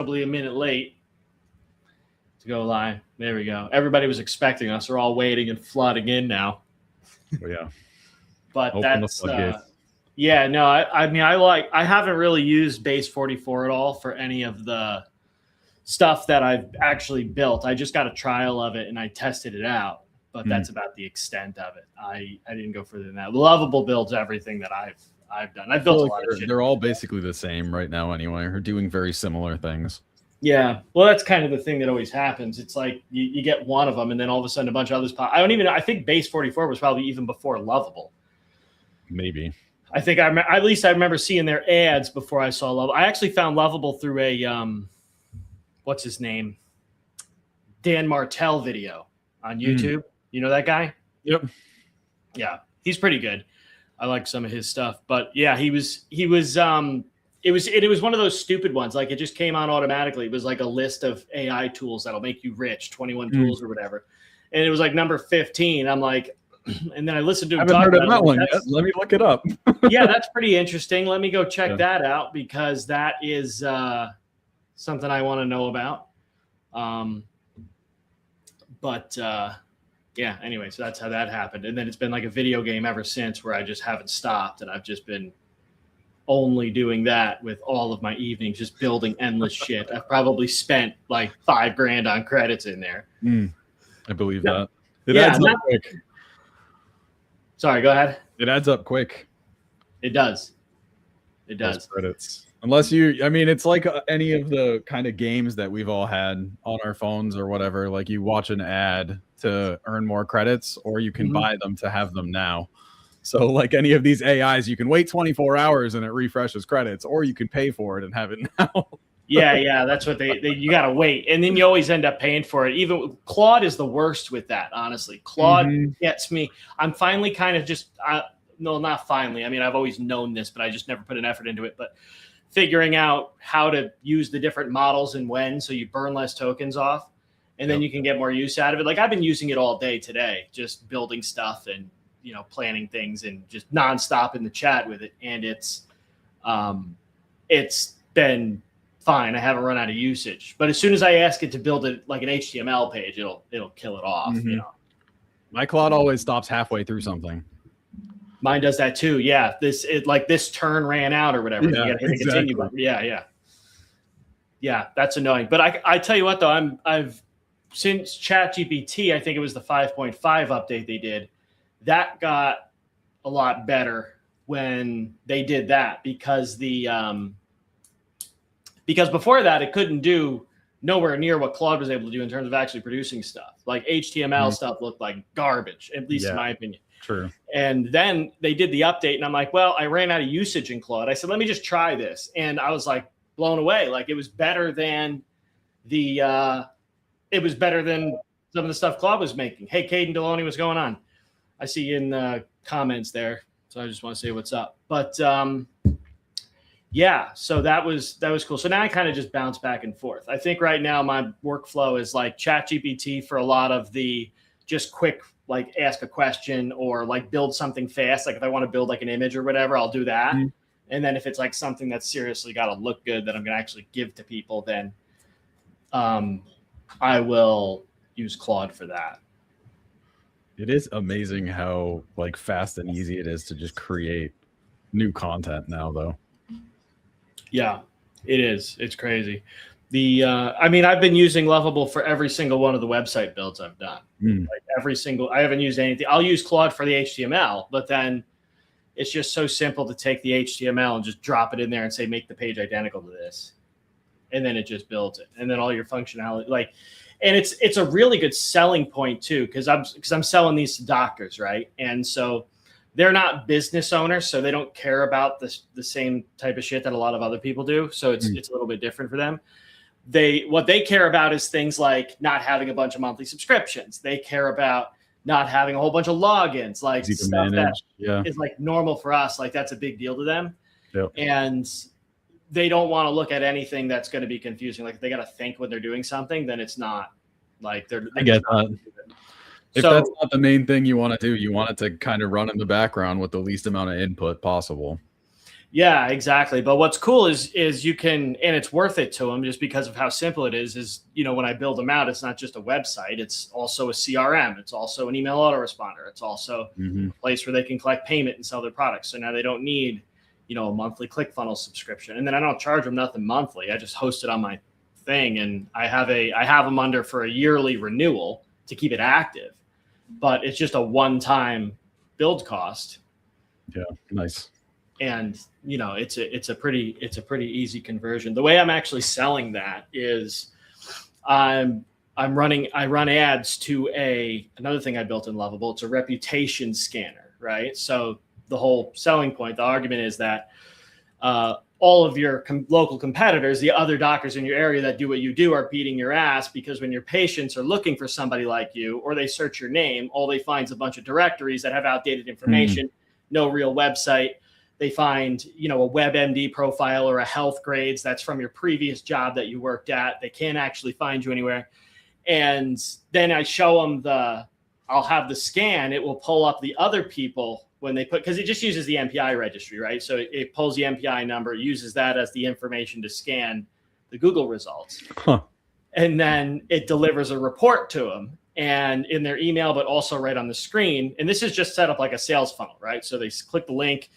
probably a minute late to go live. There we go. Everybody was expecting us. We're all waiting and flooding in now. Yeah. But Open that's yeah, no, I haven't really used Base 44 at all for any of the stuff that I've actually built. I just got a trial of it and I tested it out, but that's about the extent of it. I didn't go further than that. Lovable builds everything that I've done. I've built a lot of shit. They're all basically the same right now anyway, or doing very similar things. Yeah, well, that's kind of the thing that always happens. It's like you get one of them, and then all of a sudden a bunch of others pop. I think Base 44 was probably even before Lovable. Maybe. I think at least I remember seeing their ads before I saw Lovable. I actually found Lovable through a what's his name, Dan Martell video on YouTube. You know that guy? Yep. Yeah, he's pretty good. I like some of his stuff, but yeah, it was one of those stupid ones. Like it just came on automatically. It was like a list of AI tools that'll make you rich, 21 tools or whatever. And it was like number 15. I'm like, and then I listened to him. I haven't heard of that one yet. Let me look it up. Yeah, that's pretty interesting. Let me go check that out because that is something I want to know about. Yeah, anyway, so that's how that happened. And then it's been like a video game ever since where I just haven't stopped. And I've just been only doing that with all of my evenings, just building endless shit. I've probably spent like $5,000 on credits in there. I believe that. It Yeah, adds up quick. Sorry, go ahead. It adds up quick. It does. It does. Those credits. Unless it's like any of the kind of games that we've all had on our phones or whatever. Like you watch an ad to earn more credits, or you can buy them to have them now. So like any of these AIs, you can wait 24 hours and it refreshes credits, or you can pay for it and have it now. Yeah, that's what you got to wait. And then you always end up paying for it. Even Claude is the worst with that, honestly. Claude gets me. I'm finally kind of just, no, not finally. I mean, I've always known this, but I just never put an effort into it. But figuring out how to use the different models and when, so you burn less tokens off, and then you can get more use out of it. Like I've been using it all day today, just building stuff and, planning things and just nonstop in the chat with it. And it's been fine. I haven't run out of usage, but as soon as I ask it to build it like an HTML page, it'll kill it off. My Claude always stops halfway through something. Mine does that too. Yeah. This turn ran out or whatever. Yeah, you gotta hit the continue button. Yeah. That's annoying. But I tell you what though, I've since ChatGPT, I think it was the 5.5 update they did, that got a lot better when they did that because because before that it couldn't do nowhere near what Claude was able to do in terms of actually producing stuff. Like HTML stuff looked like garbage, at least in my opinion. True. And then they did the update and I'm like, well, I ran out of usage in Claude. I said, let me just try this. And I was like blown away. Like it was better than it was better than some of the stuff Claude was making. Hey, Caden Deloney, what's going on? I see you in the comments there. So I just want to say what's up. But yeah, so that was cool. So now I kind of just bounce back and forth. I think right now my workflow is like ChatGPT for a lot of the just quick, like ask a question or like build something fast. Like if I want to build like an image or whatever, I'll do that. And then if it's like something that's seriously got to look good that I'm going to actually give to people, then I will use Claude for that. It is amazing how like fast and easy it is to just create new content now though. Yeah, it is. It's crazy. I've been using Lovable for every single one of the website builds I've done. Like I haven't used anything. I'll use Claude for the HTML, but then it's just so simple to take the HTML and just drop it in there and say, make the page identical to this. And then it just builds it. And then all your functionality, and it's a really good selling point too, because I'm selling these to doctors, right? And so they're not business owners, so they don't care about the same type of shit that a lot of other people do. So it's a little bit different for them. What they care about is things like not having a bunch of monthly subscriptions. They care about not having a whole bunch of logins, like stuff that is like normal for us. Like that's a big deal to them. Yep. And they don't want to look at anything that's going to be confusing. Like if they got to think when they're doing something, then it's not like I get that. If that's not the main thing you want to do, you want it to kind of run in the background with the least amount of input possible. Yeah, exactly. But what's cool is you can, and it's worth it to them just because of how simple it is, when I build them out, it's not just a website, it's also a CRM, it's also an email autoresponder, it's also a place where they can collect payment and sell their products. So now they don't need, a monthly ClickFunnels subscription. And then I don't charge them nothing monthly. I just host it on my thing, and I have them under for a yearly renewal to keep it active. But it's just a one-time build cost. Yeah, nice. And it's a pretty easy conversion. The way I'm actually selling that is I run ads to another thing I built in Lovable. It's a reputation scanner, right? So the whole selling point, the argument is that all of your local competitors, the other doctors in your area that do what you do, are beating your ass, because when your patients are looking for somebody like you, or they search your name, all they find is a bunch of directories that have outdated information, no real website. They find, a WebMD profile or a health grades that's from your previous job that you worked at. They can't actually find you anywhere. And then I show them I'll have the scan. It will pull up the other people when they because it just uses the MPI registry, right? So it pulls the MPI number, uses that as the information to scan the Google results. And then it delivers a report to them, and in their email, but also right on the screen. And this is just set up like a sales funnel, right? So they click the link,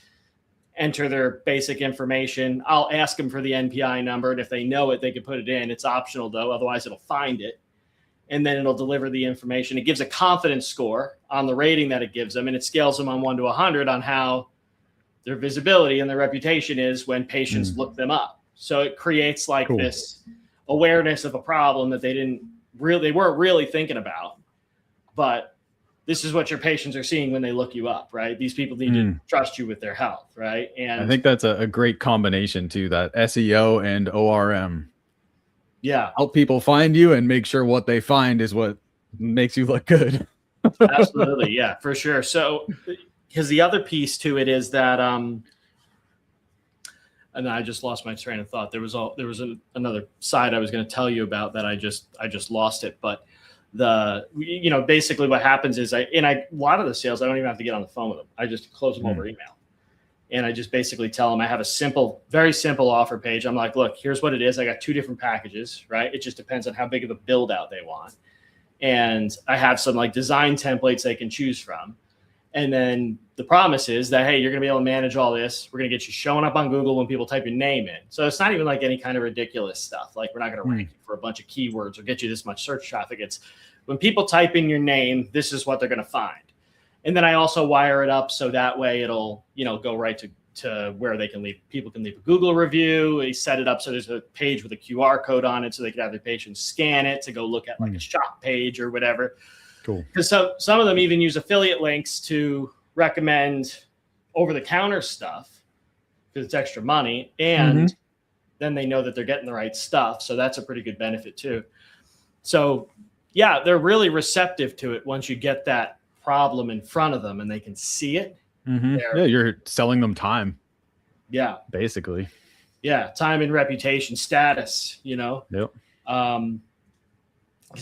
enter their basic information. I'll ask them for the NPI number, and if they know it, they can put it in. It's optional though, otherwise it'll find it. And then it'll deliver the information. It gives a confidence score on the rating that it gives them, and it scales them on 1 to 100 on how their visibility and their reputation is when patients look them up. So it creates this awareness of a problem that they weren't really thinking about, but this is what your patients are seeing when they look you up, right? These people need to trust you with their health, right? And I think that's a great combination too, that SEO and ORM. Yeah. Help people find you and make sure what they find is what makes you look good. Absolutely. Yeah, for sure. So, because the other piece to it is that, and I just lost my train of thought. There was another side I was going to tell you about that I just lost it. But basically what happens is a lot of the sales, I don't even have to get on the phone with them. I just close them over email. And I just basically tell them I have a very simple offer page. I'm like, look, here's what it is. I got 2 different packages, right? It just depends on how big of a build out they want. And I have some design templates they can choose from. And then the promise is that, hey, you're going to be able to manage all this. We're going to get you showing up on Google when people type your name in. So it's not even any kind of ridiculous stuff. We're not going to rank you for a bunch of keywords or get you this much search traffic. It's when people type in your name, this is what they're going to find. And then I also wire it up so that way it'll, go right to where people can leave a Google review. We set it up so there's a page with a QR code on it so they can have their patients scan it to go look at a shop page or whatever. Cool. Because some of them even use affiliate links to recommend over-the-counter stuff because it's extra money. And then they know that they're getting the right stuff. So that's a pretty good benefit too. So yeah, they're really receptive to it once you get that problem in front of them and they can see it. Yeah, you're selling them time. Yeah, basically. Yeah, time and reputation, status. Yep. Because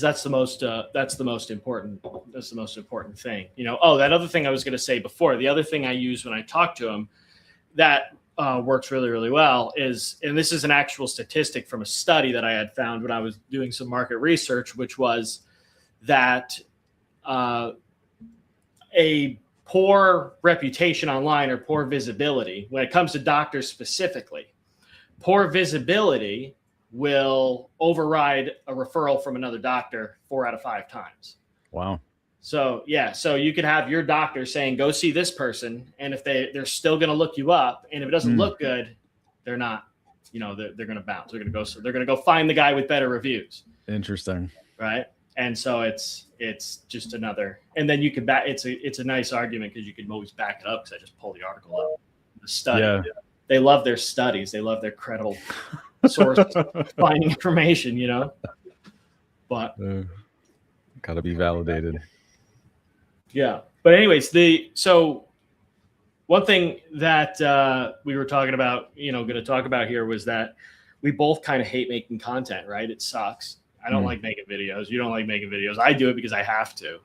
that's the most important. That's the most important thing. That other thing I was going to say before. The other thing I use when I talk to them that works really, really well is, and this is an actual statistic from a study that I had found when I was doing some market research, which was that a poor reputation online or poor visibility, when it comes to doctors specifically, poor visibility will override a referral from another doctor 4 out of 5 times. Wow. So yeah, so you could have your doctor saying, go see this person. And if they're still going to look you up, and if it doesn't look good, they're not, they're going to bounce. They're going to go find the guy with better reviews. Interesting. Right. And so it's just another, and then you can it's a nice argument because you can always back it up because I just pull the article up. The study. Yeah. They love their studies. They love their credible sources finding information, but got to be validated. Yeah. But anyways, so one thing that we were talking about, going to talk about here was that we both kind of hate making content, right? It sucks. I don't like making videos. You don't like making videos. I do it because I have to.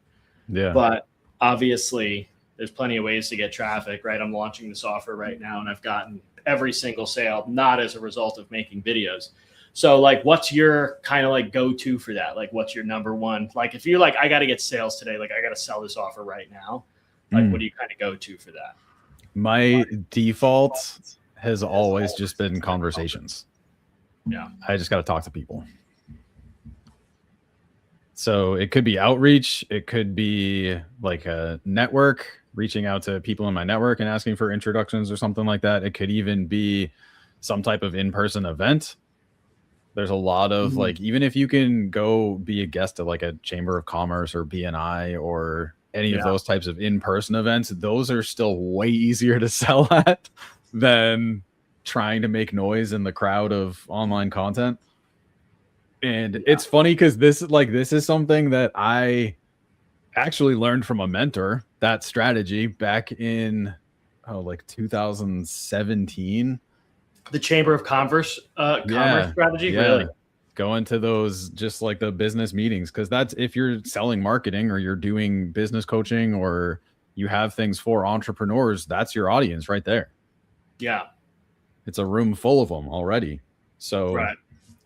Yeah. But obviously, There's plenty of ways to get traffic, right? I'm launching this offer right now, and I've gotten every single sale, not as a result of making videos. So like, what's your kind of like go-to for that? Like, what's your number one? Like, if you're like, I got to get sales today, like I got to sell this offer right now. Like, what do you kind of go to for that? My default has always just been conversations. Yeah. I just got to talk to people. So it could be outreach. It could be like a network, reaching out to people in my network and asking for introductions or something like that. It could even be some type of in-person event. There's a lot of like, even if you can go be a guest at like a Chamber of Commerce or BNI or any of those types of in-person events, those are still way easier to sell at than trying to make noise in the crowd of online content. And it's funny because this is something that I actually learned from a mentor, that strategy back in like 2017. The Chamber of Commerce strategy, really? Go into those, just like the business meetings, because that's if you're selling marketing or you're doing business coaching or you have things for entrepreneurs, that's your audience right there. Yeah. It's a room full of them already. So right.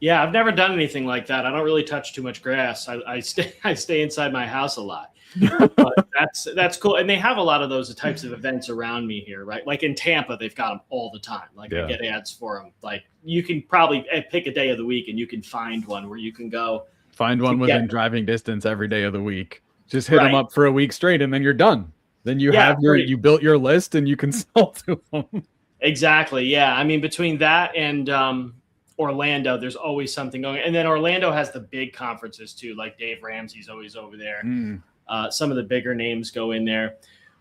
Yeah, I've never done anything like that. I don't really touch too much grass. I stay inside my house a lot. But that's cool. And they have a lot of those types of events around me here, right? Like in Tampa, they've got them all the time. Like I get ads for them. Like you can probably pick a day of the week and you can find one where you can go. Find one within driving distance every day of the week. Just hit them up for a week straight and then you're done. Then you have you built your list and you can sell to them. Exactly. Yeah. I mean, between that and Orlando, there's always something going. And then Orlando has the big conferences too. Like Dave Ramsey's always over there. Some of the bigger names go in there.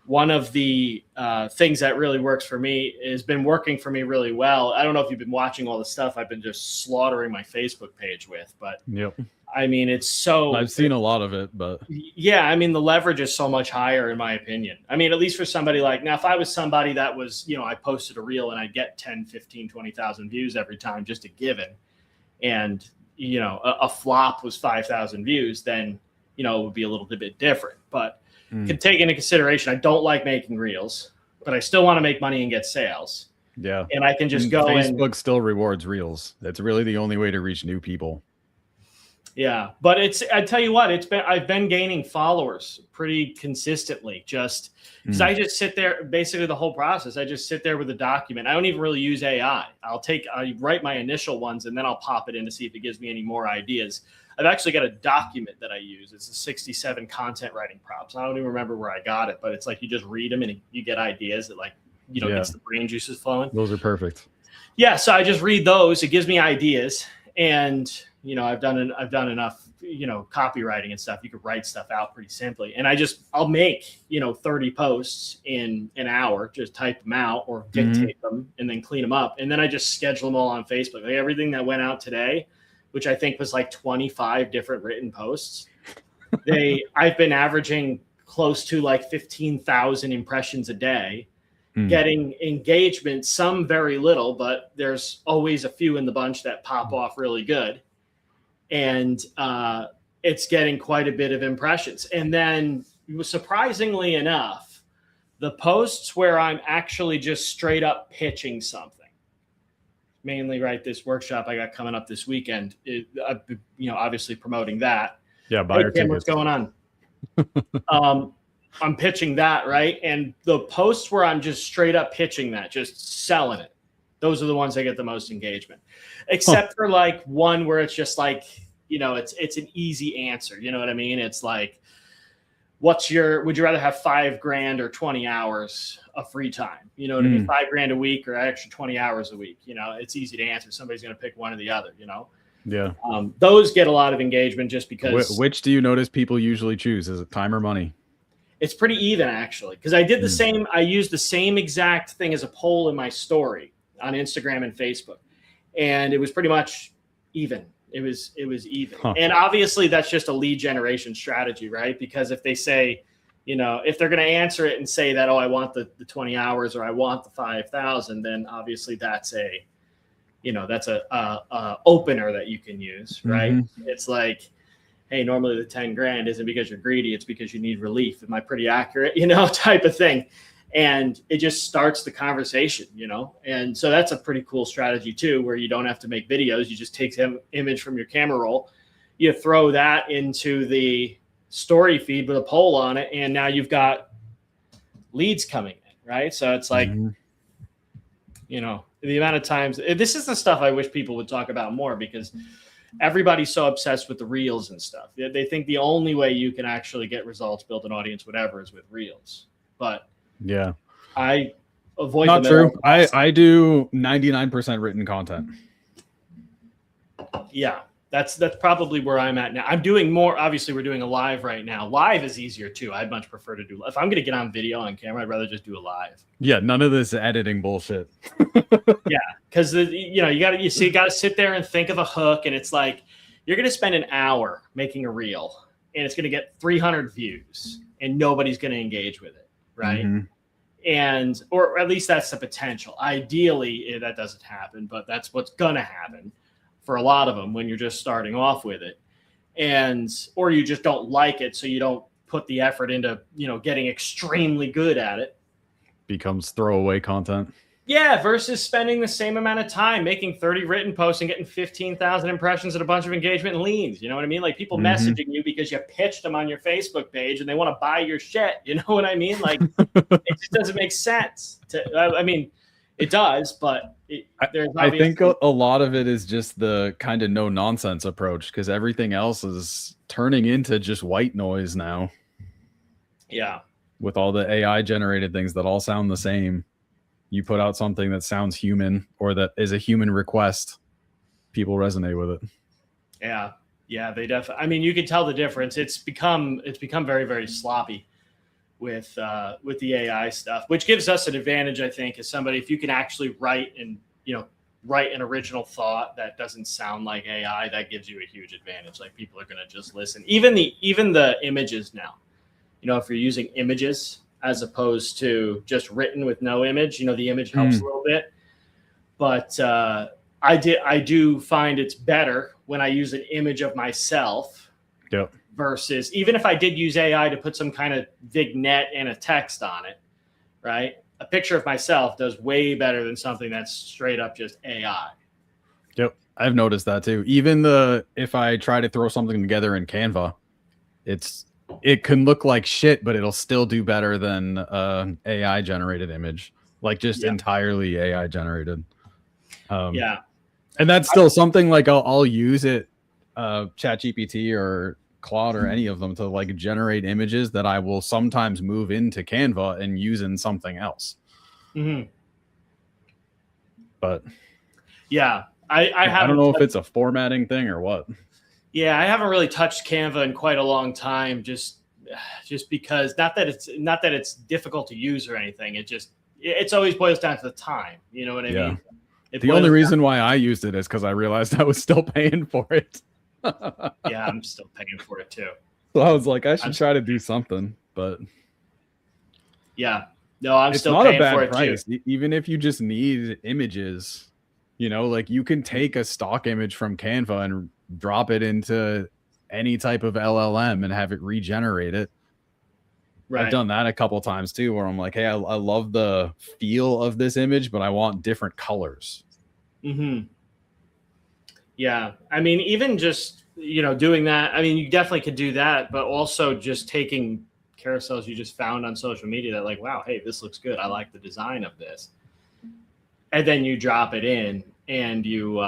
One of the things that really works for me has been working for me really well. I don't know if you've been watching all the stuff I've been just slaughtering my Facebook page with, but I mean, it's so. I've seen a lot of it, but yeah, I mean, the leverage is so much higher in my opinion. I mean, at least for somebody like now, if I was somebody that was, I posted a reel and I get 10, 15, 20,000 views every time, just a given, and, a flop was 5,000 views, then, it would be a little bit different, but can take into consideration, I don't like making reels, but I still want to make money and get sales. Yeah. And I can just go Facebook still rewards reels. That's really the only way to reach new people. Yeah. But I tell you what, I've been gaining followers pretty consistently just because I just sit there, basically the whole process. I just sit there with a document. I don't even really use AI. I write my initial ones and then I'll pop it in to see if it gives me any more ideas. I've actually got a document that I use. It's a 67 content writing prompts. I don't even remember where I got it, but it's like you just read them and you get ideas that gets the brain juices flowing. Those are perfect. Yeah. So I just read those. It gives me ideas. And, I've done enough, copywriting and stuff. You could write stuff out pretty simply. And I'll make, 30 posts in an hour, just type them out or dictate them and then clean them up. And then I just schedule them all on Facebook. Like everything that went out today, which I think was like 25 different written posts. I've been averaging close to like 15,000 impressions a day, getting engagement, some very little, but there's always a few in the bunch that pop off really good. And it's getting quite a bit of impressions. And then surprisingly enough, the posts where I'm actually just straight up pitching something, mainly this workshop I got coming up this weekend, obviously promoting that. Yeah. Buy your tickets. What's going on? I'm pitching that, right? And the posts where I'm just straight up pitching that, just selling it, those are the ones that get the most engagement, except for like one where it's just like, it's an easy answer. You know what I mean? It's like, would you rather have $5,000 or 20 hours of free time? You know what I mean? $5,000 a week or extra 20 hours a week. It's easy to answer. Somebody's going to pick one or the other, Yeah. Those get a lot of engagement just because. Which do you notice people usually choose? Is it time or money? It's pretty even actually. Cause I did the same. I used the same exact thing as a poll in my story on Instagram and Facebook. And it was pretty much even. It was even. And obviously that's just a lead generation strategy, right? Because if they say, if they're going to answer it and say that, I want the 20 hours or I want the 5,000, then obviously that's a opener that you can use, right? It's like, hey, normally the 10 grand isn't because you're greedy, it's because you need relief. Am I pretty accurate? Type of thing. And it just starts the conversation, And so that's a pretty cool strategy too, where you don't have to make videos. You just take some image from your camera roll, you throw that into the story feed with a poll on it, and now you've got leads coming in, right? So it's like, the amount of times, this is the stuff I wish people would talk about more, because everybody's so obsessed with the reels and stuff. They think the only way you can actually get results, build an audience, whatever, is with reels. But yeah, I avoid not true. I do 99% written content. Yeah, that's probably where I'm at now. I'm doing more. Obviously, we're doing a live right now. Live is easier too. I'd much prefer to do. If I'm going to get on video on camera, I'd rather just do a live. Yeah, none of this editing bullshit. Yeah, because you got to sit there and think of a hook, and it's like you're going to spend an hour making a reel, and it's going to get 300 views, and nobody's going to engage with it, right? And or at least that's the potential. Ideally, that doesn't happen, but that's what's going to happen for a lot of them when you're just starting off with it, or you just don't like it, so you don't put the effort into getting extremely good at it. Becomes throwaway content. Yeah, versus spending the same amount of time making 30 written posts and getting 15,000 impressions and a bunch of engagement and leads. You know what I mean? Like people messaging you because you pitched them on your Facebook page and they want to buy your shit. You know what I mean? Like it just doesn't make sense. I mean, it does, but I think a lot of it is just the kind of no nonsense approach, because everything else is turning into just white noise now. Yeah. With all the AI generated things that all sound the same. You put out something that sounds human or that is a human request, people resonate with it. Yeah. Yeah, they definitely. I mean, you can tell the difference. It's become very, very sloppy with the AI stuff, which gives us an advantage, I think, as somebody, if you can actually write an original thought that doesn't sound like AI, that gives you a huge advantage. Like people are going to just listen. Even the images now, if you're using images as opposed to just written with no image, the image helps a little bit. But I do find it's better when I use an image of myself. Yep. Versus, even if I did use AI to put some kind of vignette and a text on it, right? A picture of myself does way better than something that's straight up just AI. Yep. I've noticed that too. Even if I try to throw something together in Canva, it can look like shit, but it'll still do better than AI generated image, like just entirely AI generated. Yeah. And that's still something like I'll use it, ChatGPT or Claude or any of them to like generate images that I will sometimes move into Canva and use in something else. But yeah, I don't know if it's a formatting thing or what. Yeah, I haven't really touched Canva in quite a long time, just because not that it's difficult to use or anything. It's always boils down to the time. You know what I mean? The only reason why I used it is because I realized I was still paying for it. Yeah, I'm still paying for it too. So I was like, I should try to do something, but yeah, no, I'm it's still not paying a bad for it price. too. Even if you just need images, like you can take a stock image from Canva and drop it into any type of LLM and have it regenerate it. Right. I've done that a couple times too, where I'm like, hey, I love the feel of this image, but I want different colors. Yeah. I mean, even just, doing that, I mean, you definitely could do that, but also just taking carousels you just found on social media that like, wow, hey, this looks good. I like the design of this. And then you drop it in and you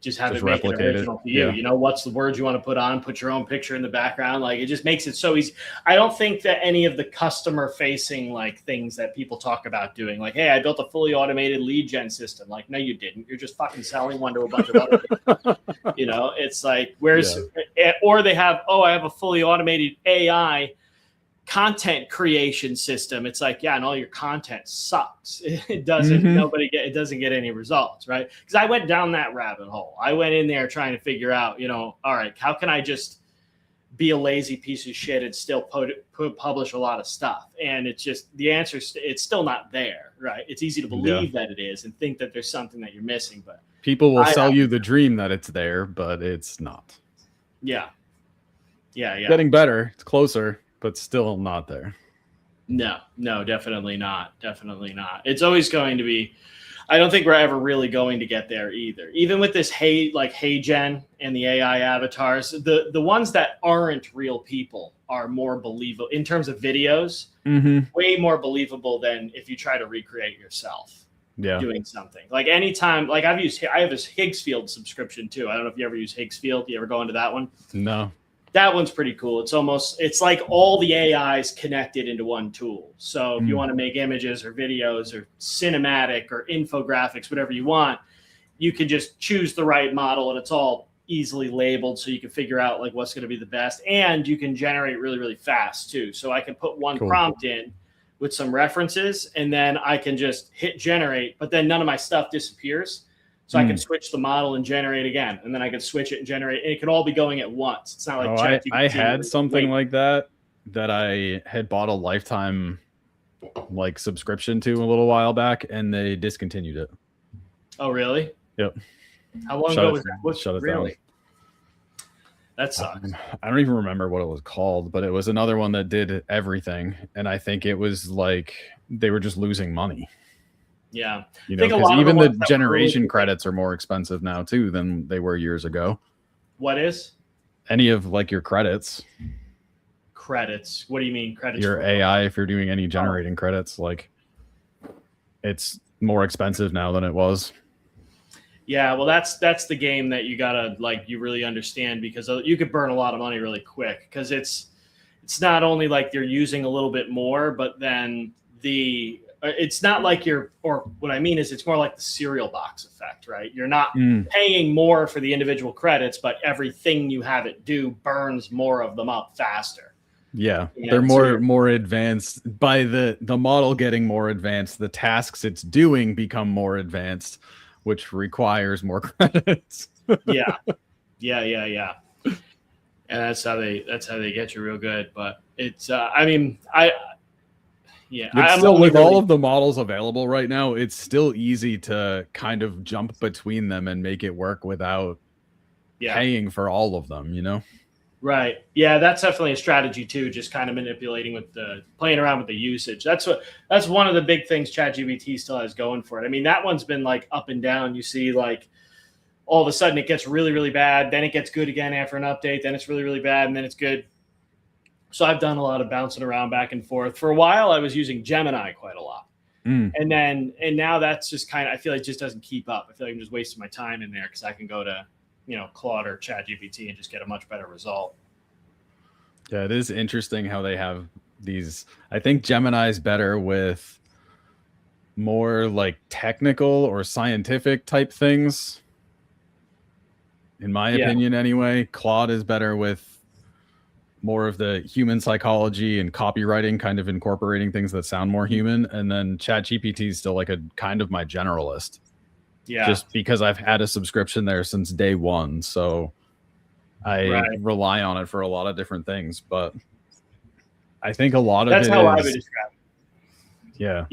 just have it make it original to you. Yeah. What's the words you want to put on, put your own picture in the background. Like it just makes it so easy. I don't think that any of the customer facing like things that people talk about doing, like, hey, I built a fully automated lead gen system. Like, no, you didn't. You're just fucking selling one to a bunch of other people. It's like, or they have, I have a fully automated AI content creation system. It's like, yeah, and all your content sucks. It doesn't, it doesn't get any results, right? Because I went down that rabbit hole. I went in there trying to figure out, all right, how can I just be a lazy piece of shit and still publish a lot of stuff? And it's just, the answer, it's still not there, right? It's easy to believe that it is and think that there's something that you're missing, but people will sell you the dream that it's there, but it's not. Yeah. Yeah. Getting better. It's closer, but still not there. No, definitely not. Definitely not. It's always going to be. I don't think we're ever really going to get there either. Even with this HeyGen and the AI avatars, the ones that aren't real people are more believable in terms of videos. Way more believable than if you try to recreate yourself. Yeah. Doing something like anytime, like I have a Higgsfield subscription too. I don't know if you ever use Higgsfield. You ever go into that one? No. That one's pretty cool. It's like all the AIs connected into one tool. So if you want to make images or videos or cinematic or infographics, whatever you want, you can just choose the right model and it's all easily labeled so you can figure out like what's going to be the best. And you can generate really, really fast too. So I can put one prompt in with some references and then I can just hit generate, but then none of my stuff disappears. So I can switch the model and generate again, and then I can switch it and generate. And it can all be going at once. It's not like I had something like that I had bought a lifetime like subscription to a little while back, and they discontinued it. Oh, really? Yep. How long ago was that? Shut it down. That sucks. I don't even remember what it was called, but it was another one that did everything, and I think it was like they were just losing money. Yeah, you know, because even the generation credits are more expensive now too than they were years ago. What is? Any of like your credits. Credits. What do you mean credits? Your AI, if you're doing any generating credits, like it's more expensive now than it was. Yeah, well, that's the game that you gotta you really understand, because you could burn a lot of money really quick, because it's not only like you're using a little bit more, but then it's not like what I mean is it's more like the cereal box effect, right? You're not paying more for the individual credits, but everything you have it do burns more of them up faster. Yeah, they're more advanced. By the model getting more advanced, the tasks it's doing become more advanced, which requires more credits. Yeah. And that's how they get you real good. But it's with all of the models available right now, it's still easy to kind of jump between them and make it work without paying for all of them, you know? Right. Yeah, that's definitely a strategy too, just kind of manipulating playing around with the usage. That's one of the big things ChatGPT still has going for it. I mean, that one's been like up and down. You see like all of a sudden it gets really, really bad, then it gets good again after an update, then it's really, really bad, and then it's good. So I've done a lot of bouncing around back and forth. For a while, I was using Gemini quite a lot. And now that's just I feel like it just doesn't keep up. I feel like I'm just wasting my time in there because I can go to, Claude or ChatGPT and just get a much better result. Yeah, it is interesting how they have these. I think Gemini's better with more like technical or scientific type things. In my opinion, anyway. Claude is better with more of the human psychology and copywriting, kind of incorporating things that sound more human. And then ChatGPT is still like a kind of my generalist. Yeah. Just because I've had a subscription there since day one. So I rely on it for a lot of different things. But I think a lot of that's how I would describe it. Yeah.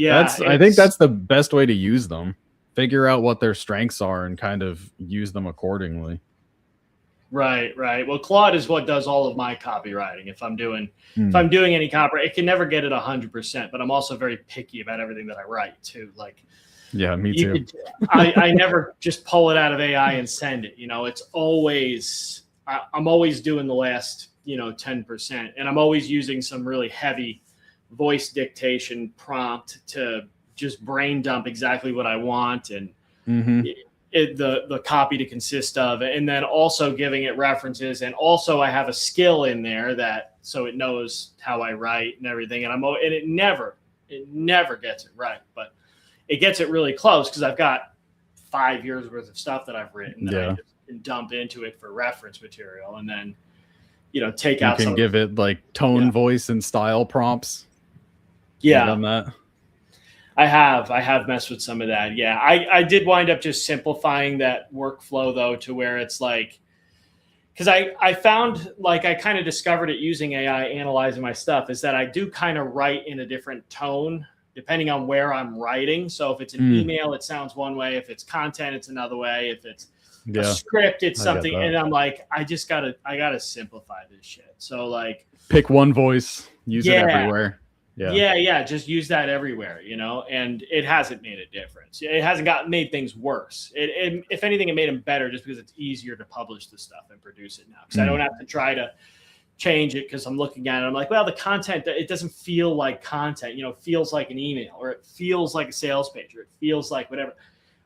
I think that's the best way to use them. Figure out what their strengths are and kind of use them accordingly. Right. Well, Claude is what does all of my copywriting. If I'm doing any copy, it can never get it 100%, but I'm also very picky about everything that I write too. Like, yeah, me too. I never just pull it out of AI and send it. It's always, I'm always doing the last, 10%, and I'm always using some really heavy voice dictation prompt to just brain dump exactly what I want and the copy to consist of, and then also giving it references. And also I have a skill in there so it knows how I write and everything. And it never gets it right, but it gets it really close because I've got 5 years worth of stuff that I've written that I just can dump into it for reference material, and then take out. You can give it like tone, voice, and style prompts. Yeah, on that. I have messed with some of that. Yeah, I did wind up just simplifying that workflow though to where it's like, because I found I kind of discovered it using AI analyzing my stuff, is that I do kind of write in a different tone depending on where I'm writing. So if it's an email, it sounds one way. If it's content, it's another way. If it's a script, it's I something, and I'm like, I gotta simplify this shit. So like, pick one voice, use it everywhere. Yeah. Just use that everywhere, and it hasn't made a difference. It hasn't made things worse. It if anything, it made them better just because it's easier to publish the stuff and produce it now. Because I don't have to try to change it because I'm looking at it. I'm like, well, the content, it doesn't feel like content, it feels like an email, or it feels like a sales page, or it feels like whatever.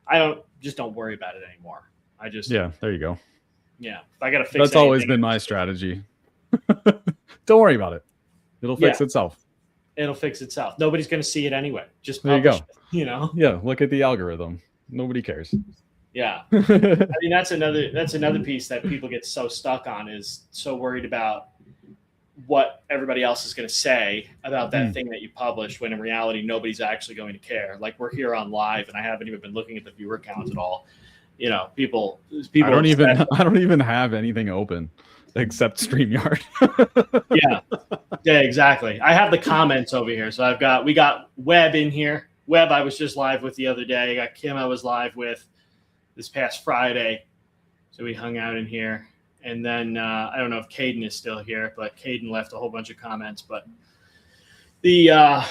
I don't worry about it anymore. There you go. Yeah. If I got to fix That's always been my strategy. Don't worry about it. It'll fix itself. It'll fix itself. Nobody's going to see it anyway. Just there you go. It, Yeah. Look at the algorithm. Nobody cares. Yeah. I mean, that's another piece that people get so stuck on, is so worried about what everybody else is going to say about that thing that you published, when in reality, nobody's actually going to care. Like, we're here on live, and I haven't even been looking at the viewer counts at all. People. I don't even have anything open except StreamYard. Yeah, exactly. I have the comments over here. So we got Webb in here. Webb, I was just live with the other day. I got Kim, I was live with this past Friday. So we hung out in here. And then I don't know if Caden is still here, but Caden left a whole bunch of comments. But I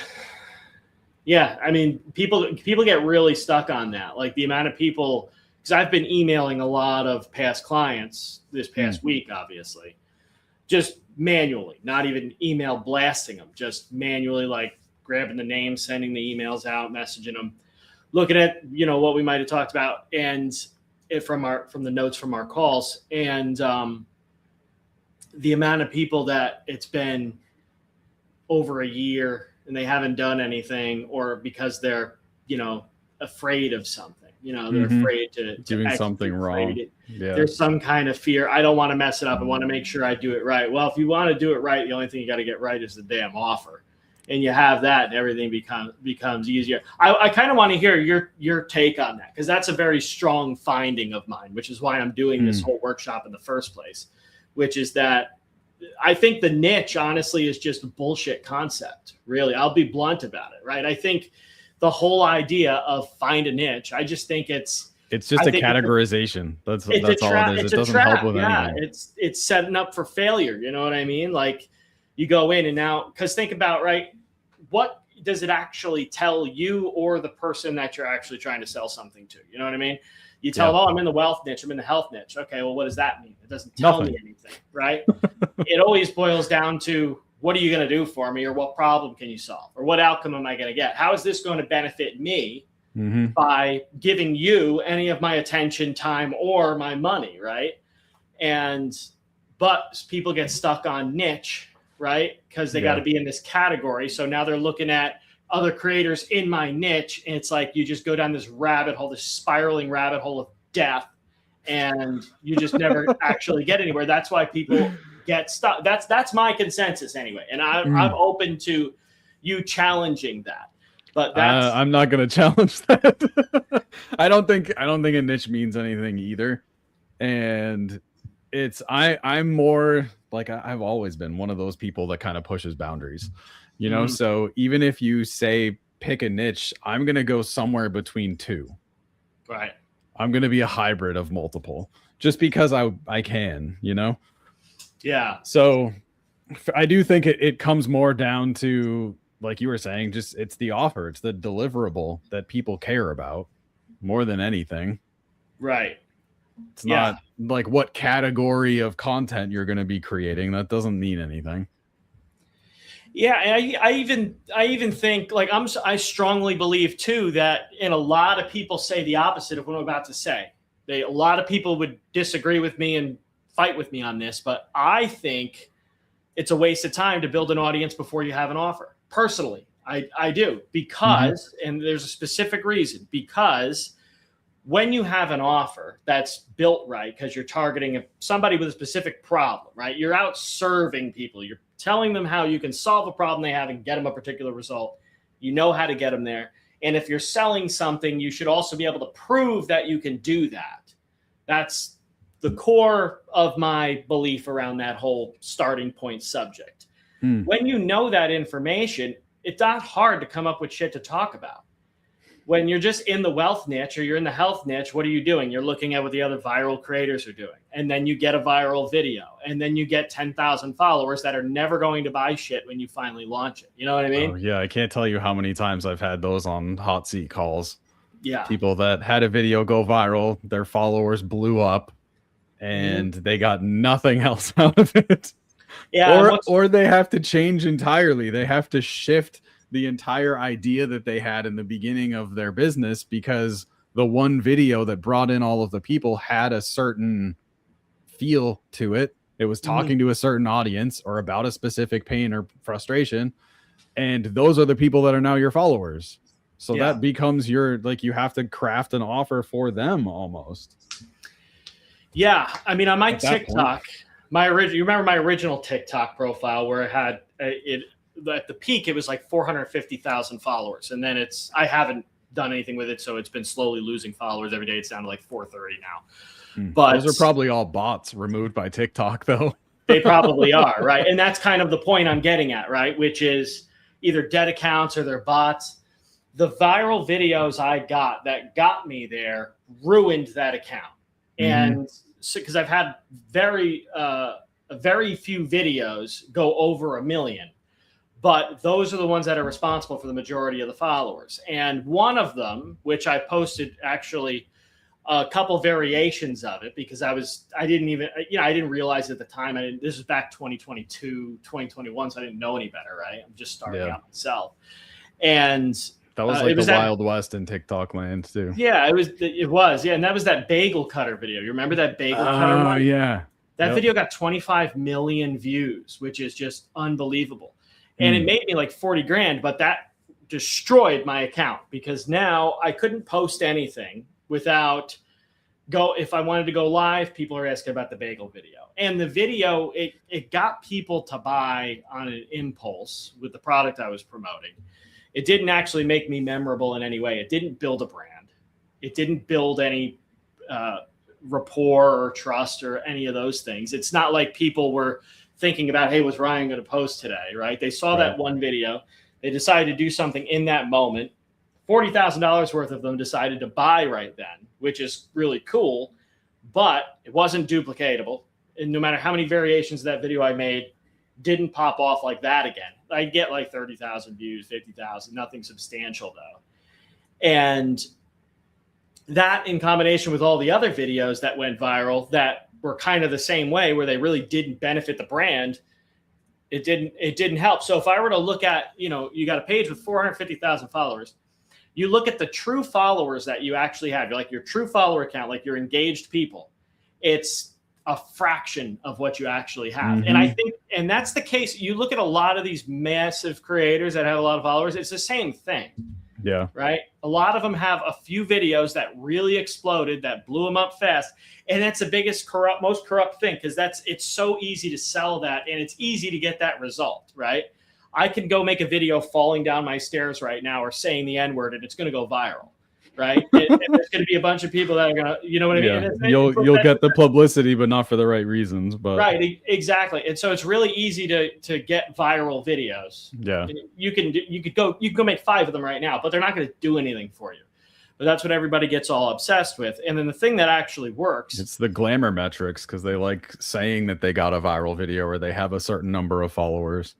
mean, people get really stuck on that. Like, the amount of people, because I've been emailing a lot of past clients this past week, obviously, just manually, not even email blasting them, just manually, like grabbing the names, sending the emails out, messaging them, looking at, what we might have talked about, and from the notes from our calls, and the amount of people that it's been over a year and they haven't done anything, or because they're, afraid of something. They're afraid to doing something wrong. There's some kind of fear. I don't want to mess it up. I want to make sure I do it right. Well, if you want to do it right, the only thing you got to get right is the damn offer, and you have that, and everything becomes easier. I kind of want to hear your take on that, because that's a very strong finding of mine, which is why I'm doing this whole workshop in the first place, which is that I think the niche, honestly, is just a bullshit concept. Really, I'll be blunt about it. Right? I think the whole idea of find a niche, I just think it's just a categorization. That's all it is. It doesn't help with anything. It's setting up for failure. You know what I mean? Like, you go in and now, because think about, right, what does it actually tell you or the person that you're actually trying to sell something to? You know what I mean? You tell them, I'm in the wealth niche, I'm in the health niche. Okay, well, what does that mean? It doesn't tell me anything, right? It always boils down to, what are you going to do for me, or what problem can you solve, or what outcome am I going to get? How is this going to benefit me by giving you any of my attention, time, or my money, right? But people get stuck on niche, right? Because they got to be in this category. So now they're looking at other creators in my niche, and it's like you just go down this rabbit hole, this spiraling rabbit hole of death, and you just never actually get anywhere. That's why people get stuck. That's my consensus anyway, and I'm open to you challenging that. But I'm not going to challenge that. I don't think a niche means anything either, and I'm more like, I've always been one of those people that kind of pushes boundaries, So even if you say pick a niche, I'm going to go somewhere between two. Right. I'm going to be a hybrid of multiple, just because I can, Yeah. So I do think it comes more down to, like you were saying, just it's the offer, it's the deliverable that people care about more than anything. Right. It's not like what category of content you're going to be creating. That doesn't mean anything. Yeah, and I even think, like, I strongly believe too that, and a lot of people say the opposite of what I'm about to say. A lot of people would disagree with me and fight with me on this, but I think it's a waste of time to build an audience before you have an offer. Personally, I do, because, and there's a specific reason, because when you have an offer that's built right, because you're targeting somebody with a specific problem, right? You're out serving people. You're telling them how you can solve a problem they have and get them a particular result. You know how to get them there. And if you're selling something, you should also be able to prove that you can do that. That's the core of my belief around that whole starting point subject. When you know that information, it's not hard to come up with shit to talk about. When you're just in the wealth niche or you're in the health niche, what are you doing? You're looking at what the other viral creators are doing. And then you get a viral video. And then you get 10,000 followers that are never going to buy shit when you finally launch it. You know what I mean? Oh, yeah. I can't tell you how many times I've had those on hot seat calls. Yeah. People that had a video go viral, their followers blew up, and they got nothing else out of it. Yeah. Or they have to change entirely. They have to shift the entire idea that they had in the beginning of their business because the one video that brought in all of the people had a certain feel to it. It was talking to a certain audience or about a specific pain or frustration. And those are the people that are now your followers. So that becomes your, like, you have to craft an offer for them almost. Yeah. I mean, on my TikTok, you remember my original TikTok profile where it had at the peak, it was like 450,000 followers. And then I haven't done anything with it. So it's been slowly losing followers every day. It's down to like 430 now. But those are probably all bots removed by TikTok though. They probably are. Right. And that's kind of the point I'm getting at, right? Which is either dead accounts or they're bots. The viral videos I got that got me there ruined that account. And so, because I've had very few videos go over 1 million. But those are the ones that are responsible for the majority of the followers. And one of them, which I posted actually a couple variations of it because I didn't realize at the time. This was back 2022, 2021, so I didn't know any better, right? I'm just starting out myself. And that was like the Wild West in TikTok land too. Yeah, it was. Yeah, and that was that bagel cutter video. You remember that bagel cutter one? Oh, yeah. That video got 25 million views, which is just unbelievable. And it made me like 40 grand, but that destroyed my account because now I couldn't post anything without if I wanted to go live, people are asking about the bagel video. And the video, it got people to buy on an impulse with the product I was promoting. It didn't actually make me memorable in any way. It didn't build a brand. It didn't build any rapport or trust or any of those things. It's not like people were thinking about, hey, what's Ryan going to post today, right? They saw that one video. They decided to do something in that moment. $40,000 worth of them decided to buy right then, which is really cool, but it wasn't duplicatable. And no matter how many variations of that video I made, didn't pop off like that again. I get like 30,000 views, 50,000, nothing substantial though. And that in combination with all the other videos that went viral that were kind of the same way where they really didn't benefit the brand, it didn't help. So if I were to look at, you got a page with 450,000 followers, you look at the true followers that you actually have, like your true follower count, like your engaged people, it's a fraction of what you actually have. And I think, and that's the case. You look at a lot of these massive creators that have a lot of followers, it's the same thing. Yeah. Right. A lot of them have a few videos that really exploded, that blew them up fast. And that's the biggest most corrupt thing because it's so easy to sell that and it's easy to get that result. Right. I can go make a video falling down my stairs right now or saying the N-word and it's going to go viral. Right. And there's going to be a bunch of people that are going to, you know what I mean? You'll get the publicity, but not for the right reasons. But right. Exactly. And so it's really easy to get viral videos. Yeah. You could go make 5 of them right now, but they're not going to do anything for you. But that's what everybody gets all obsessed with. And then the thing that actually works. It's the glamour metrics because they like saying that they got a viral video or they have a certain number of followers.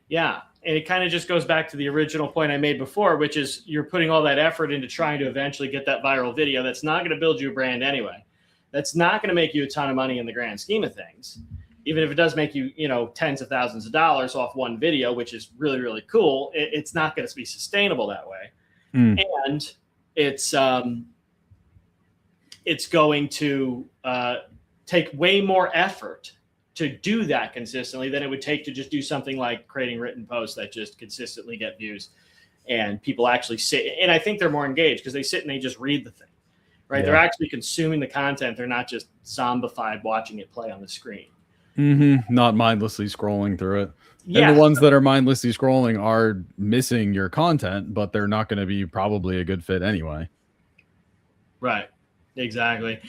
Yeah. And it kind of just goes back to the original point I made before, which is you're putting all that effort into trying to eventually get that viral video. That's not going to build you a brand anyway. That's not going to make you a ton of money in the grand scheme of things. Even if it does make you, tens of thousands of dollars off one video, which is really, really cool, it's not going to be sustainable that way. And it's going to take way more effort to do that consistently than it would take to just do something like creating written posts that just consistently get views and people actually sit. And I think they're more engaged because they sit and they just read the thing, right? Yeah. They're actually consuming the content. They're not just zombified watching it play on the screen. Not mindlessly scrolling through it. Yeah. And the ones that are mindlessly scrolling are missing your content, but they're not going to be probably a good fit anyway. Right. Exactly.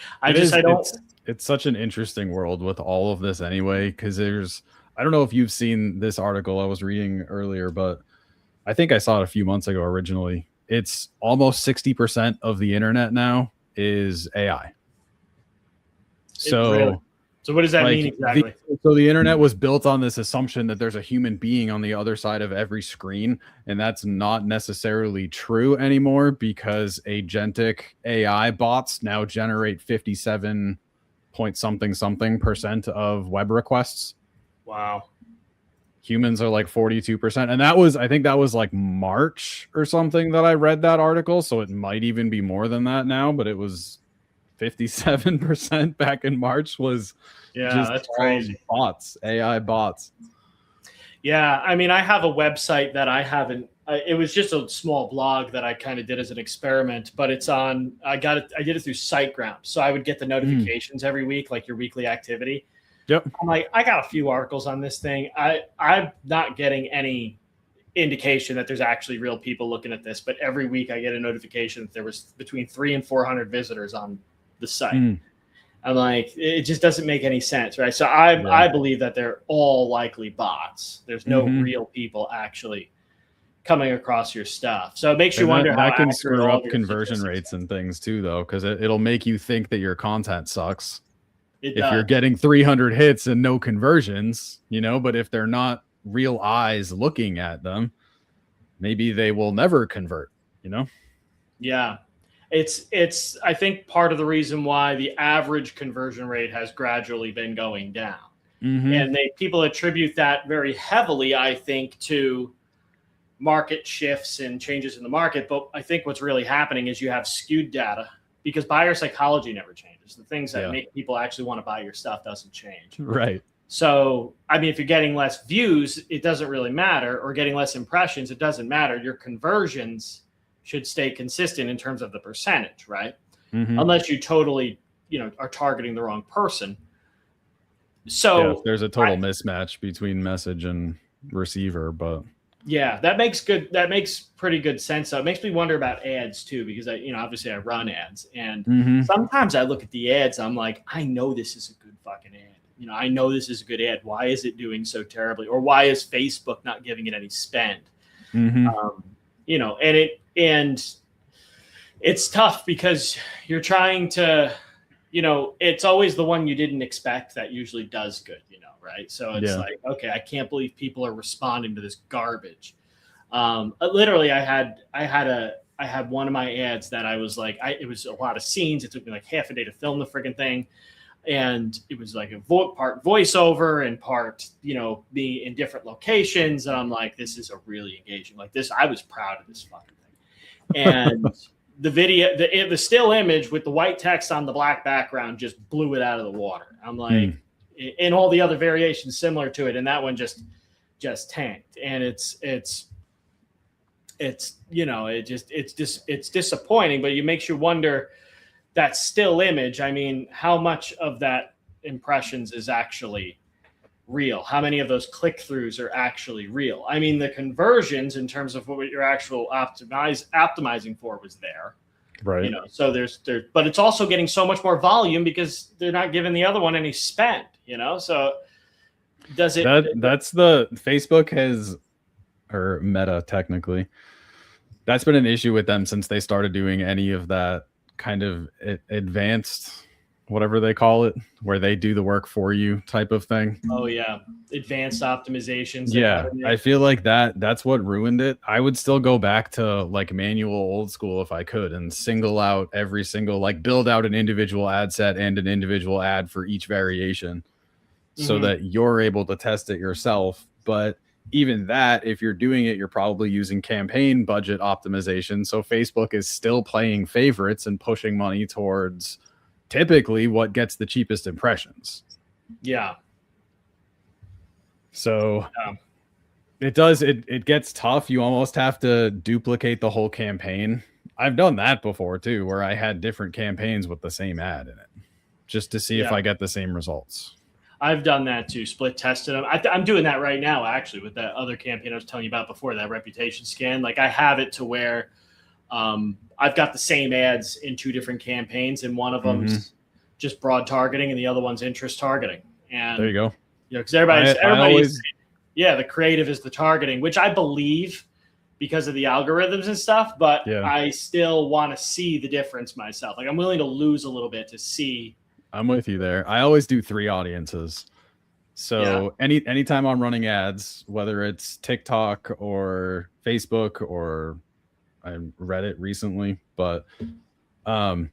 It's such an interesting world with all of this anyway, because I don't know if you've seen this article I was reading earlier, but I think I saw it a few months ago originally. it's almost 60% of the internet now is AI. So, really? So what does that mean exactly? So the internet was built on this assumption that there's a human being on the other side of every screen, and that's not necessarily true anymore because agentic AI bots now generate 57 point something percent of web requests. Wow. Humans are like 42%. And I think that was like March or something that I read that article. So it might even be more than that now, but it was 57% back in March was just that's crazy. Bots, AI bots. Yeah. I mean, I have a website that it was just a small blog that I kind of did as an experiment, but I did it through SiteGround. So I would get the notifications every week, like your weekly activity. Yep. I'm like, I got a few articles on this thing. I'm not getting any indication that there's actually real people looking at this, but every week I get a notification that there was between 300 and 400 visitors on the site. I'm like, it just doesn't make any sense, right? So I believe that they're all likely bots. There's no real people actually coming across your stuff. So it makes you wonder how that can screw up conversion rates and things too, though, because it'll make you think that your content sucks. If you're getting 300 hits and no conversions, but if they're not real eyes looking at them, maybe they will never convert, Yeah. It's I think part of the reason why the average conversion rate has gradually been going down. And people attribute that very heavily, I think, to market shifts and changes in the market. But I think what's really happening is you have skewed data because buyer psychology never changes. The things that make people actually want to buy your stuff doesn't change. Right. So, I mean, if you're getting less views, it doesn't really matter, or getting less impressions, it doesn't matter. Your conversions should stay consistent in terms of the percentage, right? Unless you totally, are targeting the wrong person. So if there's a total mismatch between message and receiver, but that makes pretty good sense. So it makes me wonder about ads too, because obviously I run ads, and sometimes I look at the ads, I'm like, I know this is a good fucking ad. I know this is a good ad. Why is it doing so terribly? Or why is Facebook not giving it any spend? And it's tough because you're trying to, it's always the one you didn't expect that usually does good, right? So it's like, okay, I can't believe people are responding to this garbage. Literally, I had one of my ads that I was like, it was a lot of scenes. It took me like half a day to film the friggin' thing. And it was like a part voiceover and part, being in different locations. And I'm like, this is a really engaging, like this. I was proud of this fucking thing. And the video, the still image with the white text on the black background just blew it out of the water. I'm like, and all the other variations similar to it. And that one just tanked. And it's disappointing, but it makes you wonder, that still image, I mean, how much of that impressions is actually real? How many of those click-throughs are actually real? I mean, the conversions in terms of what you're actual optimizing for was there. Right. So but it's also getting so much more volume because they're not giving the other one any spend, so does it? That's the Facebook or Meta technically. That's been an issue with them since they started doing any of that kind of advanced, whatever they call it, where they do the work for you type of thing. Oh yeah. Advanced optimizations. Yeah. I feel like that's what ruined it. I would still go back to like manual old school if I could and single out every single, like build out an individual ad set and an individual ad for each variation so that you're able to test it yourself. But even that, if you're doing it, you're probably using campaign budget optimization. So Facebook is still playing favorites and pushing money towards typically what gets the cheapest impressions. Yeah. So it gets tough. You almost have to duplicate the whole campaign. I've done that before too, where I had different campaigns with the same ad in it just to see if I get the same results. I've done that too. Split tested them. I'm doing that right now, actually, with that other campaign I was telling you about before, that reputation scan. Like I have it to where I've got the same ads in two different campaigns, and one of them's just broad targeting, and the other one's interest targeting. And there you go. Because everybody's the creative is the targeting, which I believe because of the algorithms and stuff, but Yeah. I still want to see the difference myself. Like I'm willing to lose a little bit to see. I'm with you there. I always do 3 audiences. So anytime I'm running ads, whether it's TikTok or Facebook or I read it recently, but I'm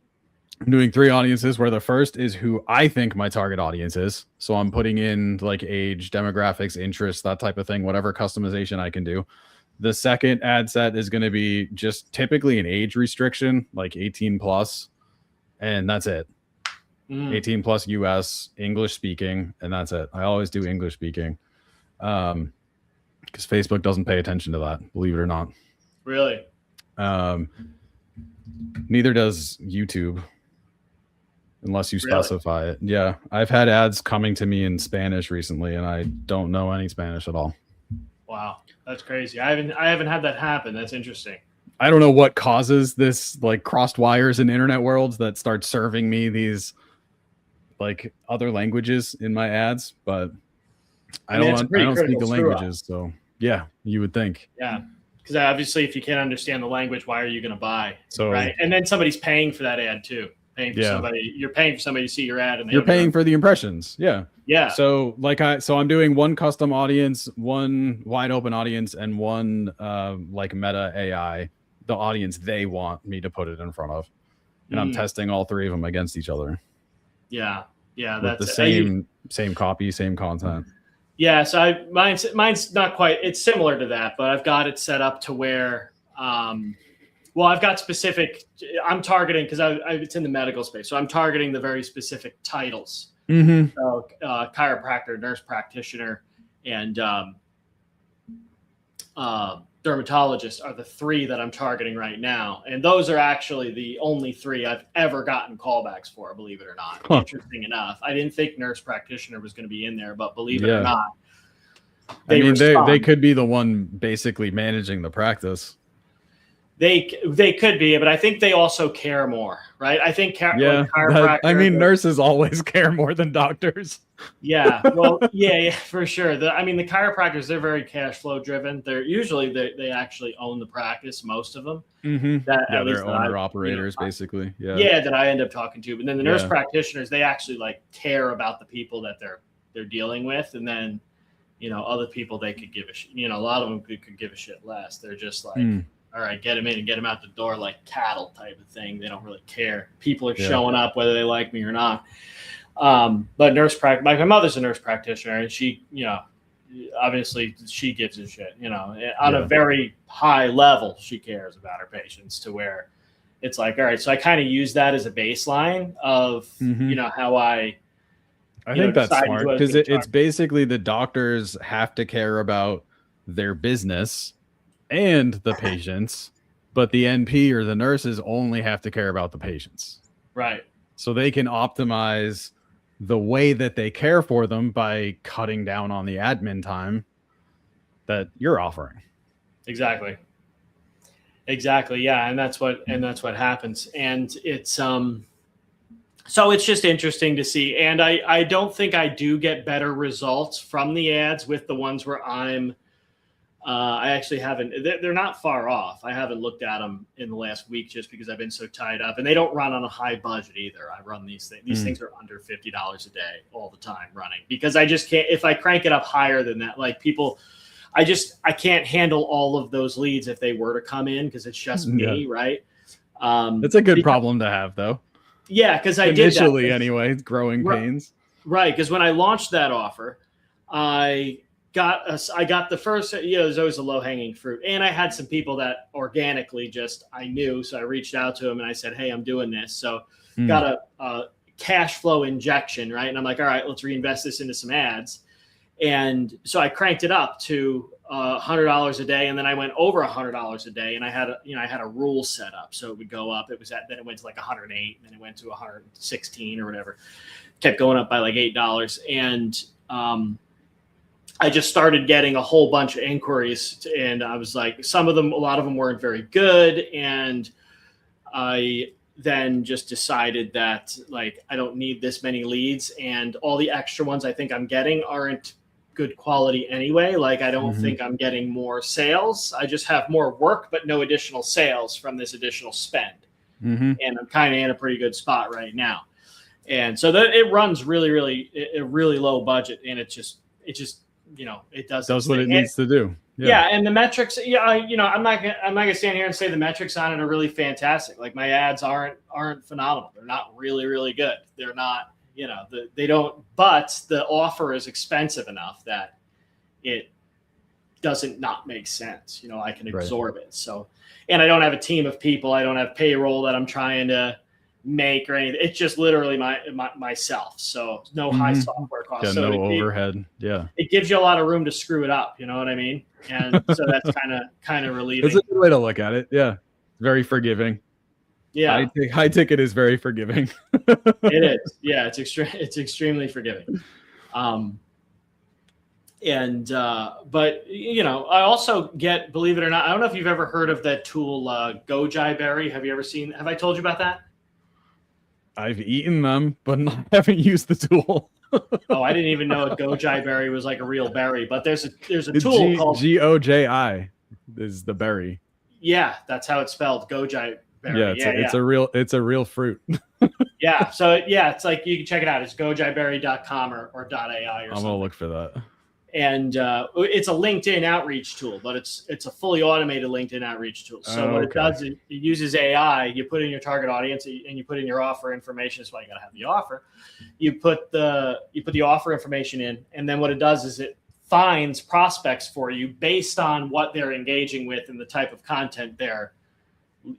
doing 3 audiences where the first is who I think my target audience is. So I'm putting in like age, demographics, interests, that type of thing, whatever customization I can do. The second ad set is going to be just typically an age restriction, like 18 plus, and that's it. 18 plus US, English speaking, and that's it. I always do English speaking because Facebook doesn't pay attention to that, believe it or not. Really? Neither does YouTube unless you specify it. Yeah, I've had ads coming to me in Spanish recently, and I don't know any Spanish at all. Wow, that's crazy. I haven't had that happen. That's interesting. I don't know what causes this, like crossed wires in internet worlds that start serving me these like other languages in my ads, but I don't speak the languages. So yeah, you would think. Yeah. Because obviously if you can't understand the language, why are you going to buy? So right. And then somebody's paying for that ad too. You're paying for somebody to see your ad, and you're paying for the impressions. Yeah. Yeah. So I'm doing one custom audience, one wide open audience, and one like Meta AI, the audience they want me to put it in front of. And I'm testing all 3 of them against each other. Yeah. Yeah. With the same copy, same content. Yeah. So mine's not quite, it's similar to that, but I've got it set up to where, I've got specific, I'm targeting, because it's in the medical space. So I'm targeting the very specific titles. Mm-hmm. So chiropractor, nurse practitioner, and dermatologist are the 3 that I'm targeting right now. And those are actually the only 3 I've ever gotten callbacks for, believe it or not. Huh. Interesting enough. I didn't think nurse practitioner was going to be in there, but believe it or not, they could be the one basically managing the practice. They could be, but I think they also care more, right? I think chiropractor. Nurses always care more than doctors. Yeah, well, yeah, for sure. The chiropractors, they're very cash flow driven. They're usually they actually own the practice, most of them. Mm-hmm. They're owner operators, basically. Yeah, that I end up talking to. But then the nurse practitioners, they actually like care about the people that they're dealing with, and then other people they could give a shit. A lot of them could give a shit less. They're just like. All right, get them in and get them out the door like cattle type of thing. They don't really care. People are showing up whether they like me or not. But my mother's a nurse practitioner, and she, obviously she gives a shit. On a very high level, she cares about her patients to where it's like, all right. So I kind of use that as a baseline of how I think that's smart because it's basically the doctors have to care about their business and the patients, but the NP or the nurses only have to care about the patients. Right. So they can optimize the way that they care for them by cutting down on the admin time that you're offering. Exactly. Yeah. And that's what happens. And it's, so it's just interesting to see. And I don't think I do get better results from the ads with the ones where I actually haven't, they're not far off. I haven't looked at them in the last week just because I've been so tied up, and they don't run on a high budget either. I run these things. These things are under $50 a day all the time running because I just can't, if I crank it up higher than that, like people, I can't handle all of those leads if they were to come in because it's just me. Right. It's a good problem to have though. Yeah. Cause I did initially anyway, growing pains. Right. Cause when I launched that offer, I got the first, there's always a low hanging fruit. And I had some people that organically I knew. So I reached out to them and I said, hey, I'm doing this. So got a cash flow injection. Right. And I'm like, all right, let's reinvest this into some ads. And so I cranked it up to $100 a day. And then I went over $100 a day. And I had a rule set up. So it would go up. Then it went to like 108. And then it went to 116 or whatever. Kept going up by like $8. And, I just started getting a whole bunch of inquiries, and I was like, a lot of them weren't very good. And I then just decided that like, I don't need this many leads, and all the extra ones I think I'm getting aren't good quality anyway. Like, I don't think I'm getting more sales. I just have more work, but no additional sales from this additional spend. And I'm kind of in a pretty good spot right now. And so it runs really, really, a really low budget. And it just, it does what it needs to do. Yeah. And the metrics, I'm not gonna stand here and say the metrics on it are really fantastic. Like, my ads aren't phenomenal. They're not really, really good. They're not, they don't, but the offer is expensive enough that it doesn't not make sense. I can absorb it. So, and I don't have a team of people. I don't have payroll that I'm trying to make or anything. It's just literally myself. So no high software costs. Yeah, so no overhead. Yeah. It gives you a lot of room to screw it up. You know what I mean? And so that's kind of relieving. It's a good way to look at it. Yeah. Very forgiving. Yeah. High ticket is very forgiving. It is. Yeah. It's extremely forgiving. But I also get, believe it or not, I don't know if you've ever heard of that tool, Gojiberry. Have I told you about that? I've eaten them, but I haven't used the tool. Oh, I didn't even know a Gojiberry was like a real berry, but there's a tool called Goji is the berry. Yeah, that's how it's spelled, Gojiberry. Yeah, it's a real fruit. Yeah, so it's like, you can check it out. It's gojiberry.com or .ai or something. I'm gonna look for that. And it's a LinkedIn outreach tool, but it's a fully automated LinkedIn outreach tool. So what it does is it uses AI. You put in your target audience and you put in your offer information. That's why you got to have the offer. You put the offer information in, and then what it does is it finds prospects for you based on what they're engaging with and the type of content they're,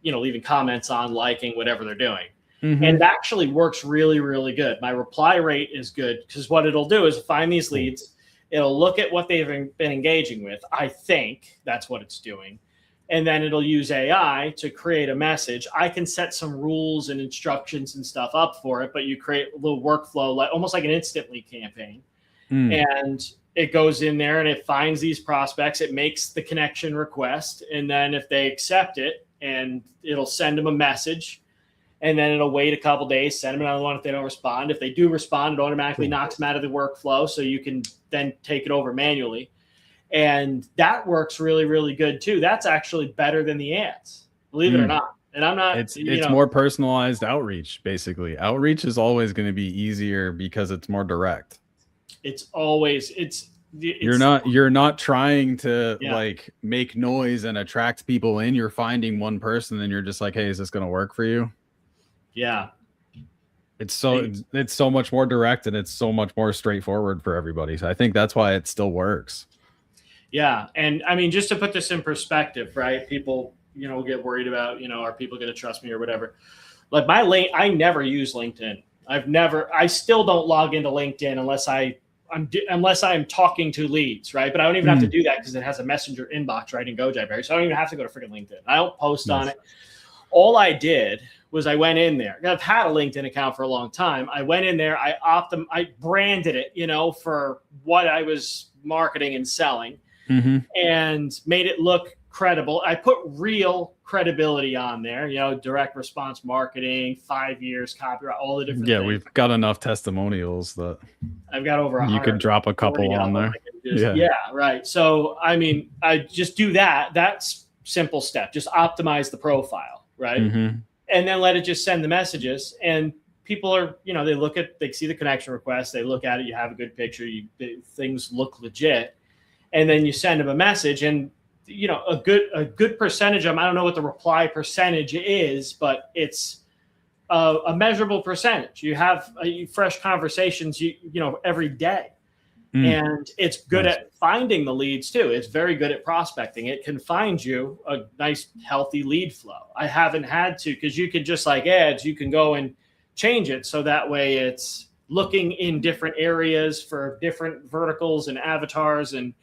leaving comments on, liking, whatever they're doing. And it actually works really, really good. My reply rate is good because what it'll do is find these leads. It'll look at what they've been engaging with. I think that's what it's doing. And then it'll use AI to create a message. I can set some rules and instructions and stuff up for it, but you create a little workflow, almost like an instant lead campaign. And it goes in there and it finds these prospects. It makes the connection request. And then if they accept it, and it'll send them a message. And then it'll wait a couple days, send them another one if they don't respond. If they do respond, it automatically knocks them out of the workflow, so you can then take it over manually. And that works really, really good too. That's actually better than the ads, believe it or not. And I'm not. It's more personalized outreach. Basically, outreach is always going to be easier because it's more direct. You're not trying to like make noise and attract people in. You're finding one person, and you're just like, hey, is this going to work for you? Yeah. It's so much more direct, and it's so much more straightforward for everybody. So I think that's why it still works. Yeah. And I mean, just to put this in perspective, right? People, get worried about, are people going to trust me or whatever. Like I never use LinkedIn. I still don't log into LinkedIn unless I'm talking to leads, right? But I don't even have to do that because it has a messenger inbox right in Gojiberry. So I don't even have to go to freaking LinkedIn. I don't post on it. All I did was I went in there. I've had a LinkedIn account for a long time. I went in there. I branded it, for what I was marketing and selling, and made it look credible. I put real credibility on there. Direct response marketing, 5 years copyright, all the different. Yeah, things. we've got enough testimonials that I've got over 100. You could drop a couple on there. Yeah, right. So I mean, I just do that. That's simple step. Just optimize the profile, right? And then let it just send the messages. And people are, they see the connection request, they look at it, you have a good picture, things look legit. And then you send them a message, and a good percentage of them, I don't know what the reply percentage is, but it's a measurable percentage. You have fresh conversations, every day. And it's good at finding the leads too. It's very good at prospecting. It can find you a nice, healthy lead flow. I haven't had to, because you can just like ads, you can go and change it so that way it's looking in different areas for different verticals and avatars. And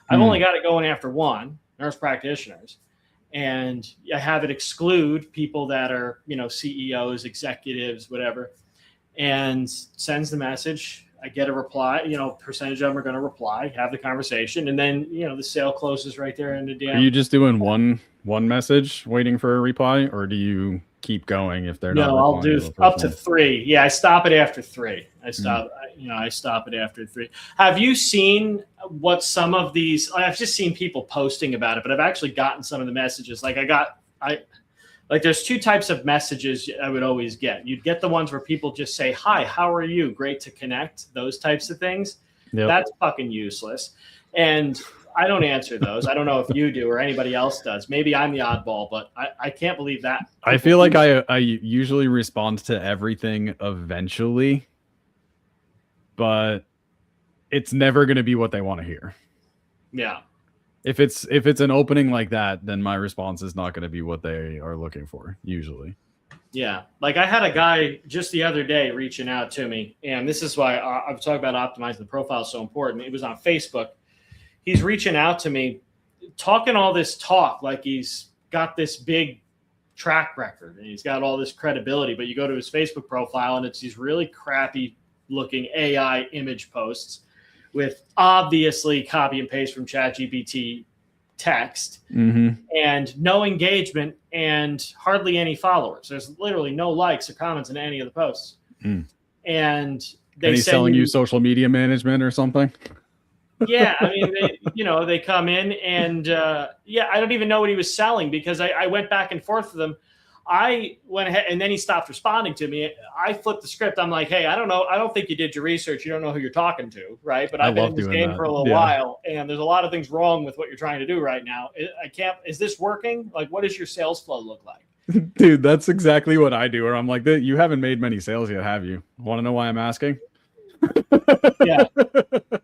I've only got it going after one, nurse practitioners. And I have it exclude people that are, CEOs, executives, whatever, and sends the message. I get a reply, percentage of them are going to reply, have the conversation, and then, the sale closes right there in the DM. Are you just doing one message waiting for a reply, or do you keep going if they're not. No, I'll replying do to it up to personally. 3. Yeah, I stop it after 3. I stop it after 3. Have you seen what some of these? I've just seen people posting about it, but I've actually gotten some of the messages. Like there's 2 types of messages I would always get. You'd get the ones where people just say, "Hi, how are you? Great to connect." Those types of things. Yep. That's fucking useless. And I don't answer those. I don't know if you do or anybody else does. Maybe I'm the oddball, but I can't believe that. I feel like I usually respond to everything eventually, but it's never going to be what they want to hear. Yeah. If it's an opening like that, then my response is not going to be what they are looking for usually. Yeah. Like I had a guy just the other day reaching out to me, and this is why I've talked about optimizing the profile so important. It was on Facebook. He's reaching out to me, talking all this talk like he's got this big track record and he's got all this credibility, but you go to his Facebook profile and it's these really crappy looking AI image posts with obviously copy and paste from ChatGPT text and no engagement and hardly any followers. There's literally no likes or comments in any of the posts. And he's selling you social media management or something. Yeah, I mean, they come in and I don't even know what he was selling because I went back and forth with him. I went ahead and then he stopped responding to me. I flipped the script. I'm like, hey, I don't know. I don't think you did your research. You don't know who you're talking to, right? But I've been in this game for a little while, and there's a lot of things wrong with what you're trying to do right now. Is this working? Like, what does your sales flow look like? Dude, that's exactly what I do. Or I'm like, you haven't made many sales yet, have you? Want to know why I'm asking? Yeah,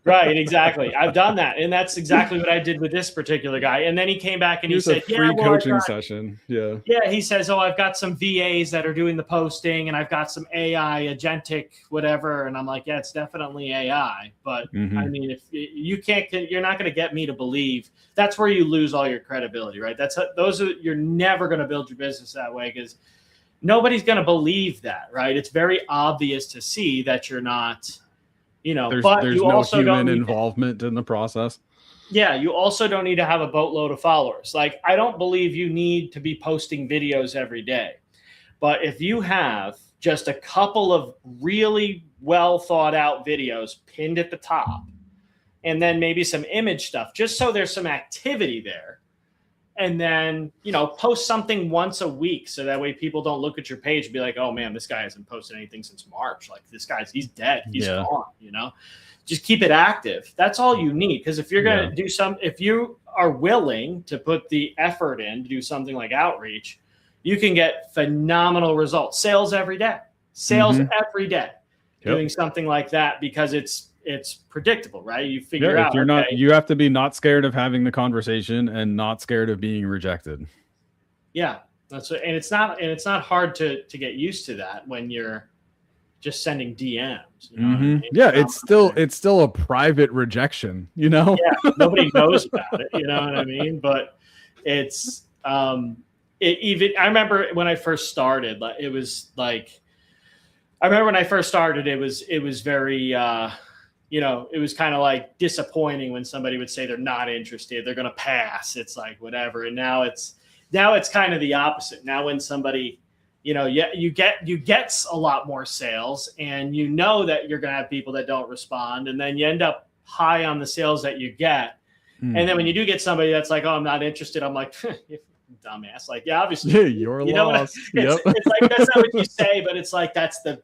right. Exactly. I've done that. And that's exactly what I did with this particular guy. And then he came back and he said, free coaching session. Yeah. Yeah. He says, oh, I've got some VAs that are doing the posting and I've got some AI agentic, whatever. And I'm like, yeah, it's definitely AI. But I mean, if you're not going to get me to believe. That's where you lose all your credibility, right? You're never going to build your business that way because nobody's going to believe that, right? It's very obvious to see that you're not, but there's you no also human don't involvement in the process. Yeah, you also don't need to have a boatload of followers. Like, I don't believe you need to be posting videos every day. But if you have just a couple of really well thought out videos pinned at the top, and then maybe some image stuff, just so there's some activity there, and then, post something once a week so that way people don't look at your page and be like, oh man, this guy hasn't posted anything since March. Like he's dead. He's gone, just keep it active. That's all you need. Because if you're going to do if you are willing to put the effort in to do something like outreach, you can get phenomenal results. Sales every day, doing something like that because it's predictable, right? You figure out. You have to be not scared of having the conversation and not scared of being rejected. Yeah, it's not hard to get used to that when you're just sending DMs. Yeah, it's still a private rejection, Yeah, nobody knows about it. You know what I mean? But it's I remember when I first started, it was very it was kind of like disappointing when somebody would say they're not interested, they're going to pass. It's like whatever. And now it's kind of the opposite. Now when somebody, you get a lot more sales, and that you're going to have people that don't respond, and then you end up high on the sales that you get. And then when you do get somebody that's like, oh, I'm not interested, I'm like, dumbass. Like, yeah, obviously, you're lost. It's like that's not what you say, but it's like that's the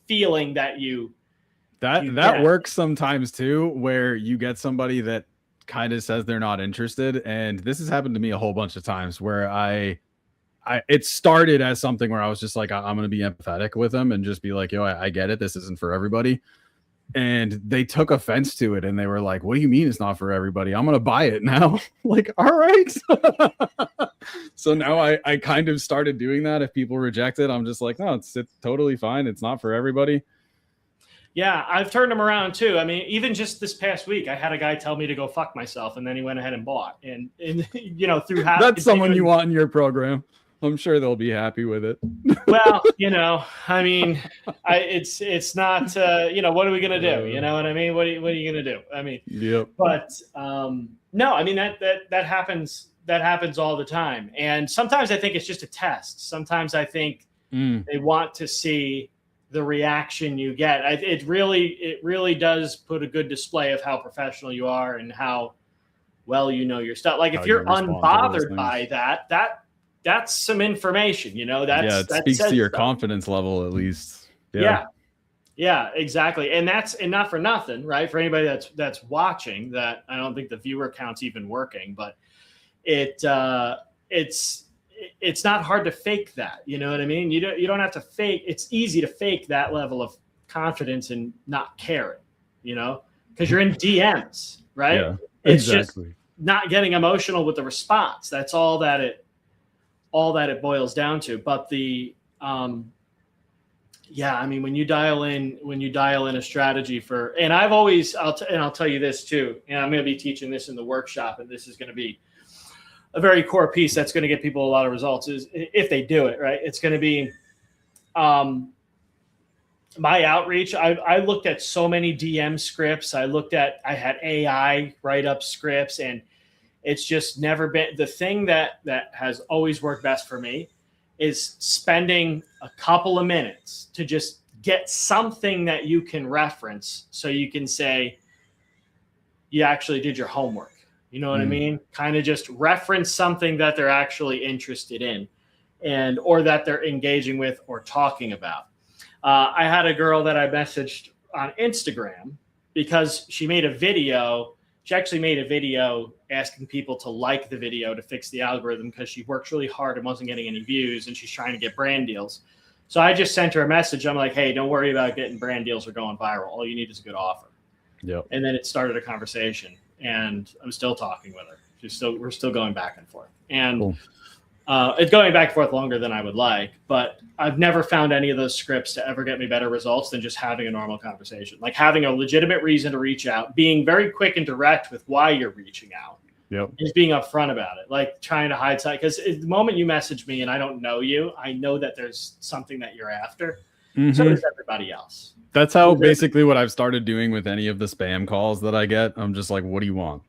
feeling that you. That works sometimes too, where you get somebody that kind of says they're not interested. And this has happened to me a whole bunch of times where it started as something where I was just like, I'm going to be empathetic with them and just be like, yo, I get it. This isn't for everybody. And they took offense to it. And they were like, what do you mean it's not for everybody? I'm going to buy it now. Like, all right. So now I kind of started doing that. If people reject it, I'm just like, no, it's totally fine. It's not for everybody. Yeah, I've turned them around too. I mean, even just this past week, I had a guy tell me to go fuck myself, and then he went ahead and bought. And through that's someone you want in your program. I'm sure they'll be happy with it. Well, I mean, it's not. What are we gonna do? You know what I mean? What are you gonna do? I mean, yep. But no, I mean that happens that happens all the time. And sometimes I think it's just a test. Sometimes I think they want to see the reaction you get. It really does put a good display of how professional you are and how well you know your stuff. Like if you're unbothered by that's some information, it speaks to your confidence level at least. Yeah, exactly. And not for nothing, right? For anybody that's watching, that I don't think the viewer count's even working, but it's not hard to fake that. You know what I mean? You don't have to fake. It's easy to fake that level of confidence and not caring, because you're in DMs, right? Yeah, it's exactly. Just not getting emotional with the response. That's all that it boils down to. But when you dial in a strategy and I'll tell you this too, and I'm going to be teaching this in the workshop, and this is going to be a very core piece that's going to get people a lot of results, is if they do it right. It's going to be my outreach. I looked at so many DM scripts. I had AI write up scripts, and it's just never been the thing that has always worked best for me is spending a couple of minutes to just get something that you can reference so you can say you actually did your homework. You know what I mean? Kind of just reference something that they're actually interested in or that they're engaging with or talking about. I had a girl that I messaged on Instagram because she made a video. She actually made a video asking people to like the video to fix the algorithm because she worked really hard and wasn't getting any views, and she's trying to get brand deals. So I just sent her a message. I'm like, hey, don't worry about getting brand deals or going viral. All you need is a good offer. Yep. And then it started a conversation, and I'm still talking with her. We're still going back and forth. And cool. It's going back and forth longer than I would like, but I've never found any of those scripts to ever get me better results than just having a normal conversation, like having a legitimate reason to reach out, being very quick and direct with why you're reaching out. Yep. Just being upfront about it, like trying to hide side. Because the moment you message me and I don't know you, I know that there's something that you're after. So does everybody else. That's how basically what I've started doing with any of the spam calls that I get. I'm just like, what do you want?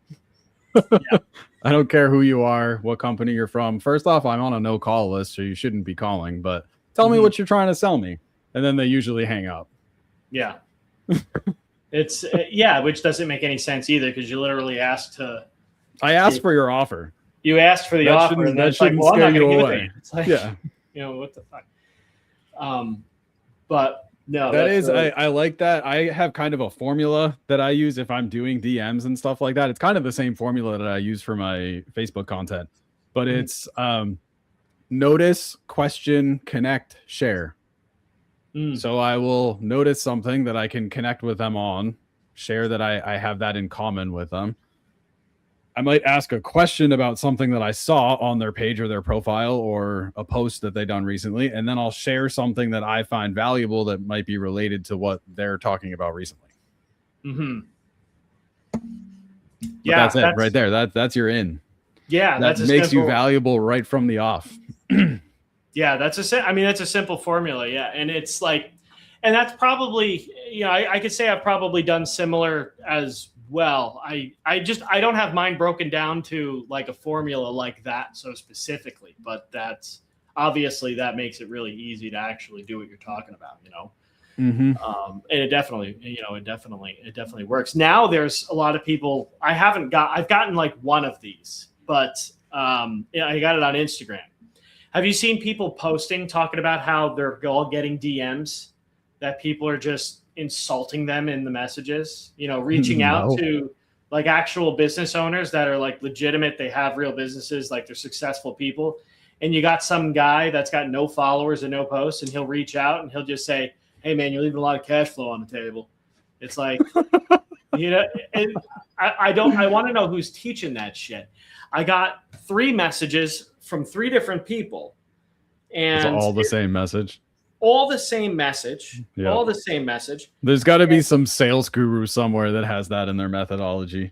Yeah. I don't care who you are, what company you're from. First off, I'm on a no call list, so you shouldn't be calling, but tell me what you're trying to sell me. And then they usually hang up. Yeah. It's which doesn't make any sense either, because you literally asked to. I asked for your offer. You asked for the offer, and that shouldn't scare you away. It's like, what the fuck? But no, that is, I like that. I have kind of a formula that I use if I'm doing DMs and stuff like that. It's kind of the same formula that I use for my Facebook content, but it's notice, question, connect, share. So I will notice something that I can connect with them on, share that I have that in common with them. I might ask a question about something that I saw on their page or their profile or a post that they've done recently. And then I'll share something that I find valuable that might be related to what they're talking about recently. Yeah, that's it right there. That's your in. Yeah. That makes you valuable right from the off. Yeah. That's a simple formula. Yeah. And it's like, and that's probably, I could say I've probably done similar as well. I don't have mine broken down to like a formula like that so specifically, but that's obviously that makes it really easy to actually do what you're talking about, and it definitely, it definitely works. Now there's a lot of people I've gotten like one of these, but I got it on Instagram. Have you seen people posting talking about how they're all getting DMs that people are just insulting them in the messages, reaching out to like actual business owners that are like legitimate. They have real businesses, like they're successful people. And you got some guy that's got no followers and no posts, and he'll reach out and he'll just say, hey man, you're leaving a lot of cash flow on the table. It's like, and I want to know who's teaching that shit. I got 3 messages from 3 different people, and it's all the same message. All the same message. Yep. All the same message. There's got to be some sales guru somewhere that has that in their methodology.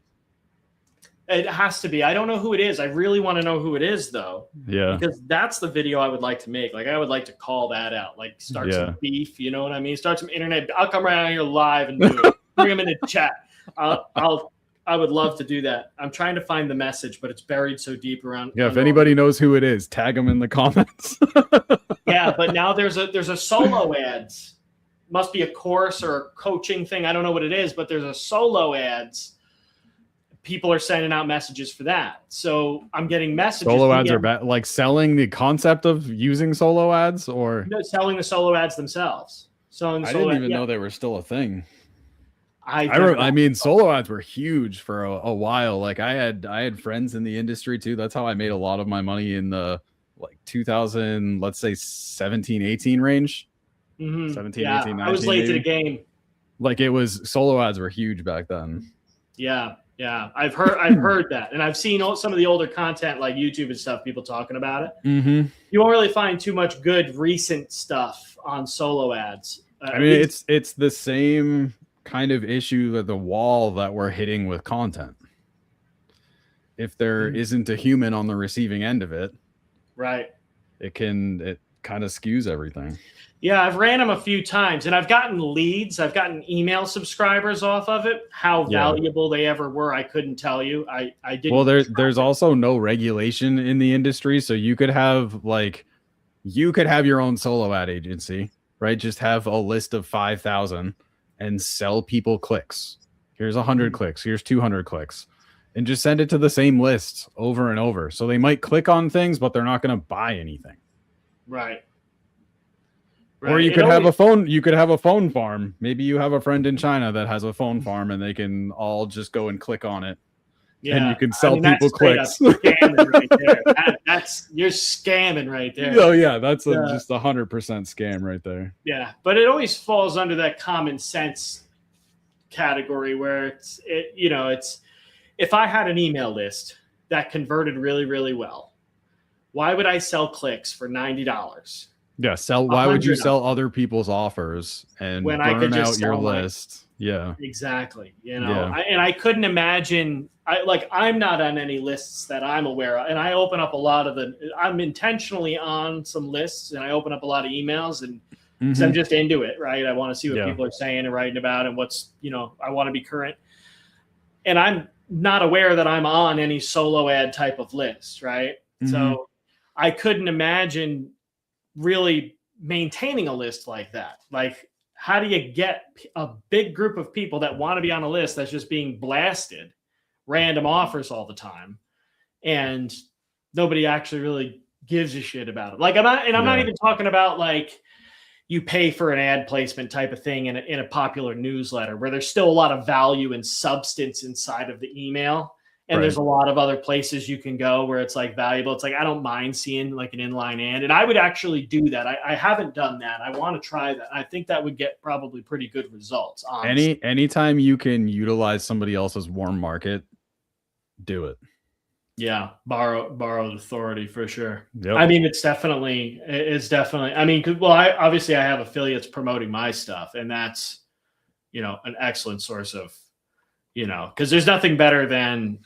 It has to be. I don't know who it is. I really want to know who it is, though. Yeah. Because that's the video I would like to make. Like, I would like to call that out. Like, start some beef. You know what I mean? Start some internet. I'll come around here live and do it. Bring them in the chat. I'll I would love to do that. I'm trying to find the message, but it's buried so deep around. Yeah, if anybody knows who it is, tag them in the comments. Yeah, but now there's a solo ads. Must be a course or a coaching thing. I don't know what it is, but there's a solo ads. People are sending out messages for that. So I'm getting messages. Solo ads are bad. Like selling the concept of using solo ads, or no, selling the solo ads themselves. Selling the I solo didn't ads, even know they were still a thing. I mean, solo ads were huge for a while. Like I had friends in the industry too. That's how I made a lot of my money in the like 2000, let's say 17, 18 range. 17, 18, 19, I was late maybe. to the game. Like it was solo ads were huge back then. Yeah. I've heard that, and I've seen some of the older content like YouTube and stuff. People talking about it. Mm-hmm. You won't really find too much good recent stuff on solo ads. I mean, it's the same kind of issue that the wall that we're hitting with content. If there isn't a human on the receiving end of it, right, it kind of skews everything. Yeah, I've ran them a few times, and I've gotten leads. I've gotten email subscribers off of it. How valuable they ever were, I couldn't tell you. I didn't. Well, there's also no regulation in the industry, so you could have your own solo ad agency, right? Just have a list of 5,000 and sell people clicks. Here's 100 clicks. Here's 200 clicks, and just send it to the same list over and over. So they might click on things, but they're not going to buy anything. Right. Or you could have a phone. You could have a phone farm. Maybe you have a friend in China that has a phone farm, and they can all just go and click on it. Yeah, and you can sell people clicks. Scamming right there. You're scamming right there. Oh yeah, that's just 100% scam right there. Yeah, but it always falls under that common sense category where it's if I had an email list that converted really, really well, why would I sell clicks for $90? Yeah, why would you sell other people's offers and when burn I could just out your list? Yeah, exactly. I couldn't imagine. I'm not on any lists that I'm aware of, and I open up a lot of I'm intentionally on some lists, and I open up a lot of emails, and because I'm just into it, right? I want to see what people are saying and writing about, and what's I want to be current, and I'm not aware that I'm on any solo ad type of list, right? So I couldn't imagine really maintaining a list like that. Like, how do you get a big group of people that want to be on a list that's just being blasted random offers all the time, and nobody actually really gives a shit about it? Like, I'm not even talking about like you pay for an ad placement type of thing in a popular newsletter where there's still a lot of value and substance inside of the email. And there's a lot of other places you can go where it's like valuable. It's like, I don't mind seeing like an inline ad, and I would actually do that. I haven't done that. I want to try that. I think that would get probably pretty good results. Honestly. Anytime you can utilize somebody else's warm market, do it. Yeah, borrowed authority for sure. Yep. I mean, it's definitely. I mean, I have affiliates promoting my stuff, and that's an excellent source of. Because there's nothing better than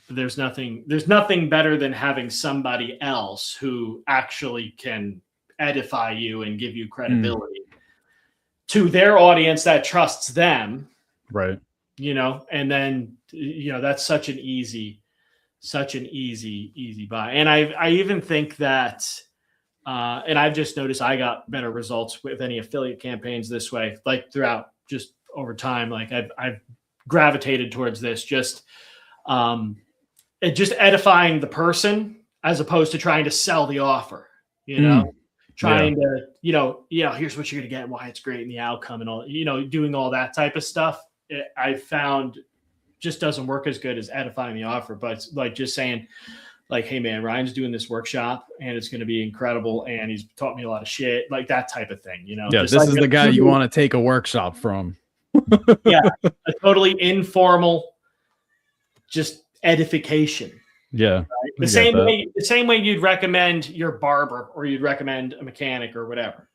having somebody else who actually can edify you and give you credibility to their audience that trusts them. Right. And then, that's such an easy buy. And I even think that, and I've just noticed I got better results with any affiliate campaigns this way, like throughout just over time. Like I've gravitated towards this, just edifying the person as opposed to trying to sell the offer, trying to, here's what you're going to get and why it's great and the outcome and all, doing all that type of stuff. I found just doesn't work as good as edifying the offer, but it's like just saying like, hey man, Ryan's doing this workshop and it's going to be incredible. And he's taught me a lot of shit, like that type of thing, Yeah. This is the guy you want to take a workshop from. Yeah, a totally informal, just edification. Yeah, right? The same way you'd recommend your barber or you'd recommend a mechanic or whatever.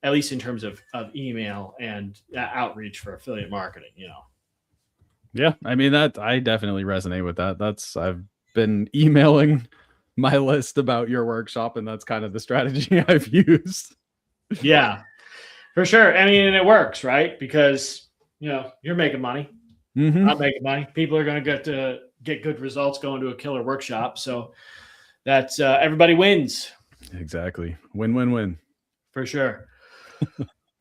At least in terms of email and outreach for affiliate marketing. Yeah, I mean I definitely resonate with that. I've been emailing my list about your workshop, and that's kind of the strategy I've used. Yeah. For sure. I mean, and it works, right? Because, you're making money. not making money. People are going to get good results going to a killer workshop. So that's everybody wins. Exactly. Win, win, win. For sure.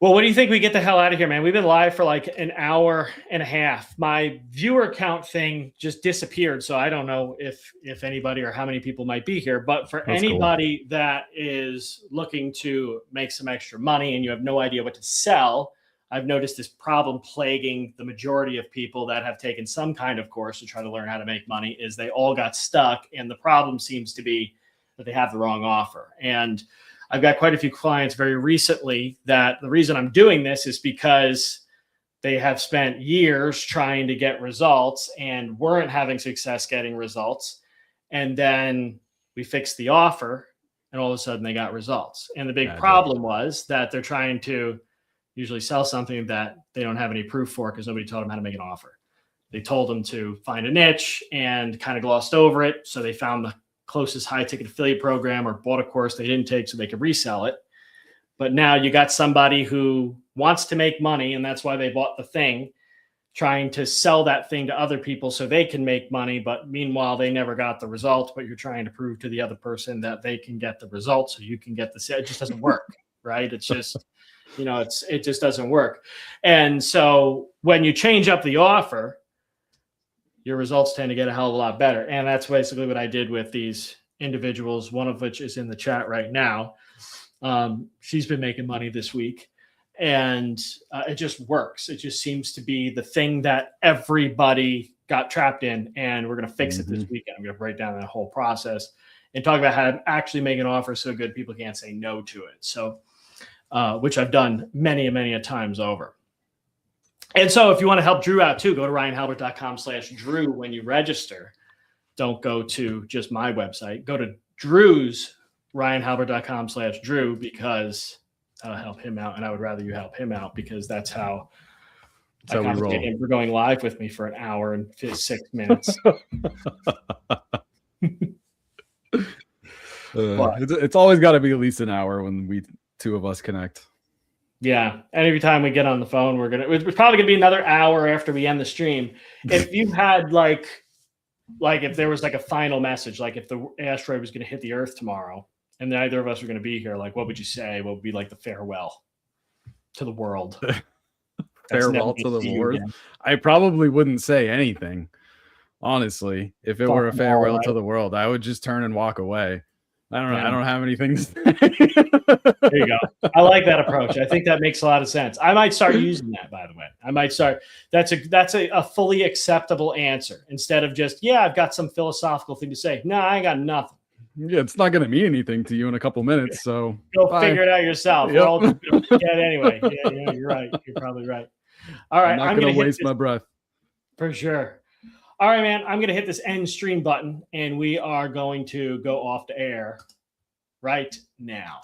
Well, what do you think we get the hell out of here, man? We've been live for like an hour and a half. My viewer count thing just disappeared, so I don't know if anybody or how many people might be here. But for anybody that is looking to make some extra money and you have no idea what to sell, I've noticed this problem plaguing the majority of people that have taken some kind of course to try to learn how to make money is they all got stuck, and the problem seems to be that they have the wrong offer. And I've got quite a few clients very recently that the reason I'm doing this is because they have spent years trying to get results and weren't having success getting results. And then we fixed the offer and all of a sudden they got results. And the big problem was that they're trying to usually sell something that they don't have any proof for because nobody told them how to make an offer. They told them to find a niche and kind of glossed over it. So they found the closest high ticket affiliate program or bought a course they didn't take so they could resell it. But now you got somebody who wants to make money, and that's why they bought the thing, trying to sell that thing to other people so they can make money. But meanwhile, they never got the results, but you're trying to prove to the other person that they can get the results so you can get the sale. It just doesn't work, right? It's just, it just doesn't work. And so when you change up the offer, your results tend to get a hell of a lot better. And that's basically what I did with these individuals, one of which is in the chat right now. She's been making money this week, and it just works. It just seems to be the thing that everybody got trapped in, and we're going to fix it this weekend. I'm going to break down that whole process and talk about how to actually make an offer so good people can't say no to it. So, which I've done many, many a times over. And so if you want to help Drew out too, go to ryanhalbert.com/Drew when you register. Don't go to just my website. Go to Drew's ryanhalbert.com/Drew because that'll help him out. And I would rather you help him out because that's how I compensate him for going live with me for an hour and 6 minutes. It's always got to be at least an hour when we two of us connect. Yeah. And every time we get on the phone, it's probably gonna be another hour after we end the stream. If you had like if there was like a final message, like if the asteroid was gonna hit the Earth tomorrow and neither of us were gonna be here, like what would you say? What would be like the farewell to the world? Farewell to the world. I probably wouldn't say anything. Honestly, if it were a farewell to the world, I would just turn and walk away. I don't know. I don't have anything to say. There you go. I like that approach. I think that makes a lot of sense. I might start using that, by the way. I might start. That's a fully acceptable answer instead of just, I've got some philosophical thing to say. No, I ain't got nothing. Yeah, it's not going to mean anything to you in a couple minutes. So go figure it out yourself. Yep. We're all going to forget anyway. Yeah, you're right. You're probably right. All right. I'm not going to waste my breath. For sure. All right, man, I'm going to hit this end stream button, and we are going to go off the air right now.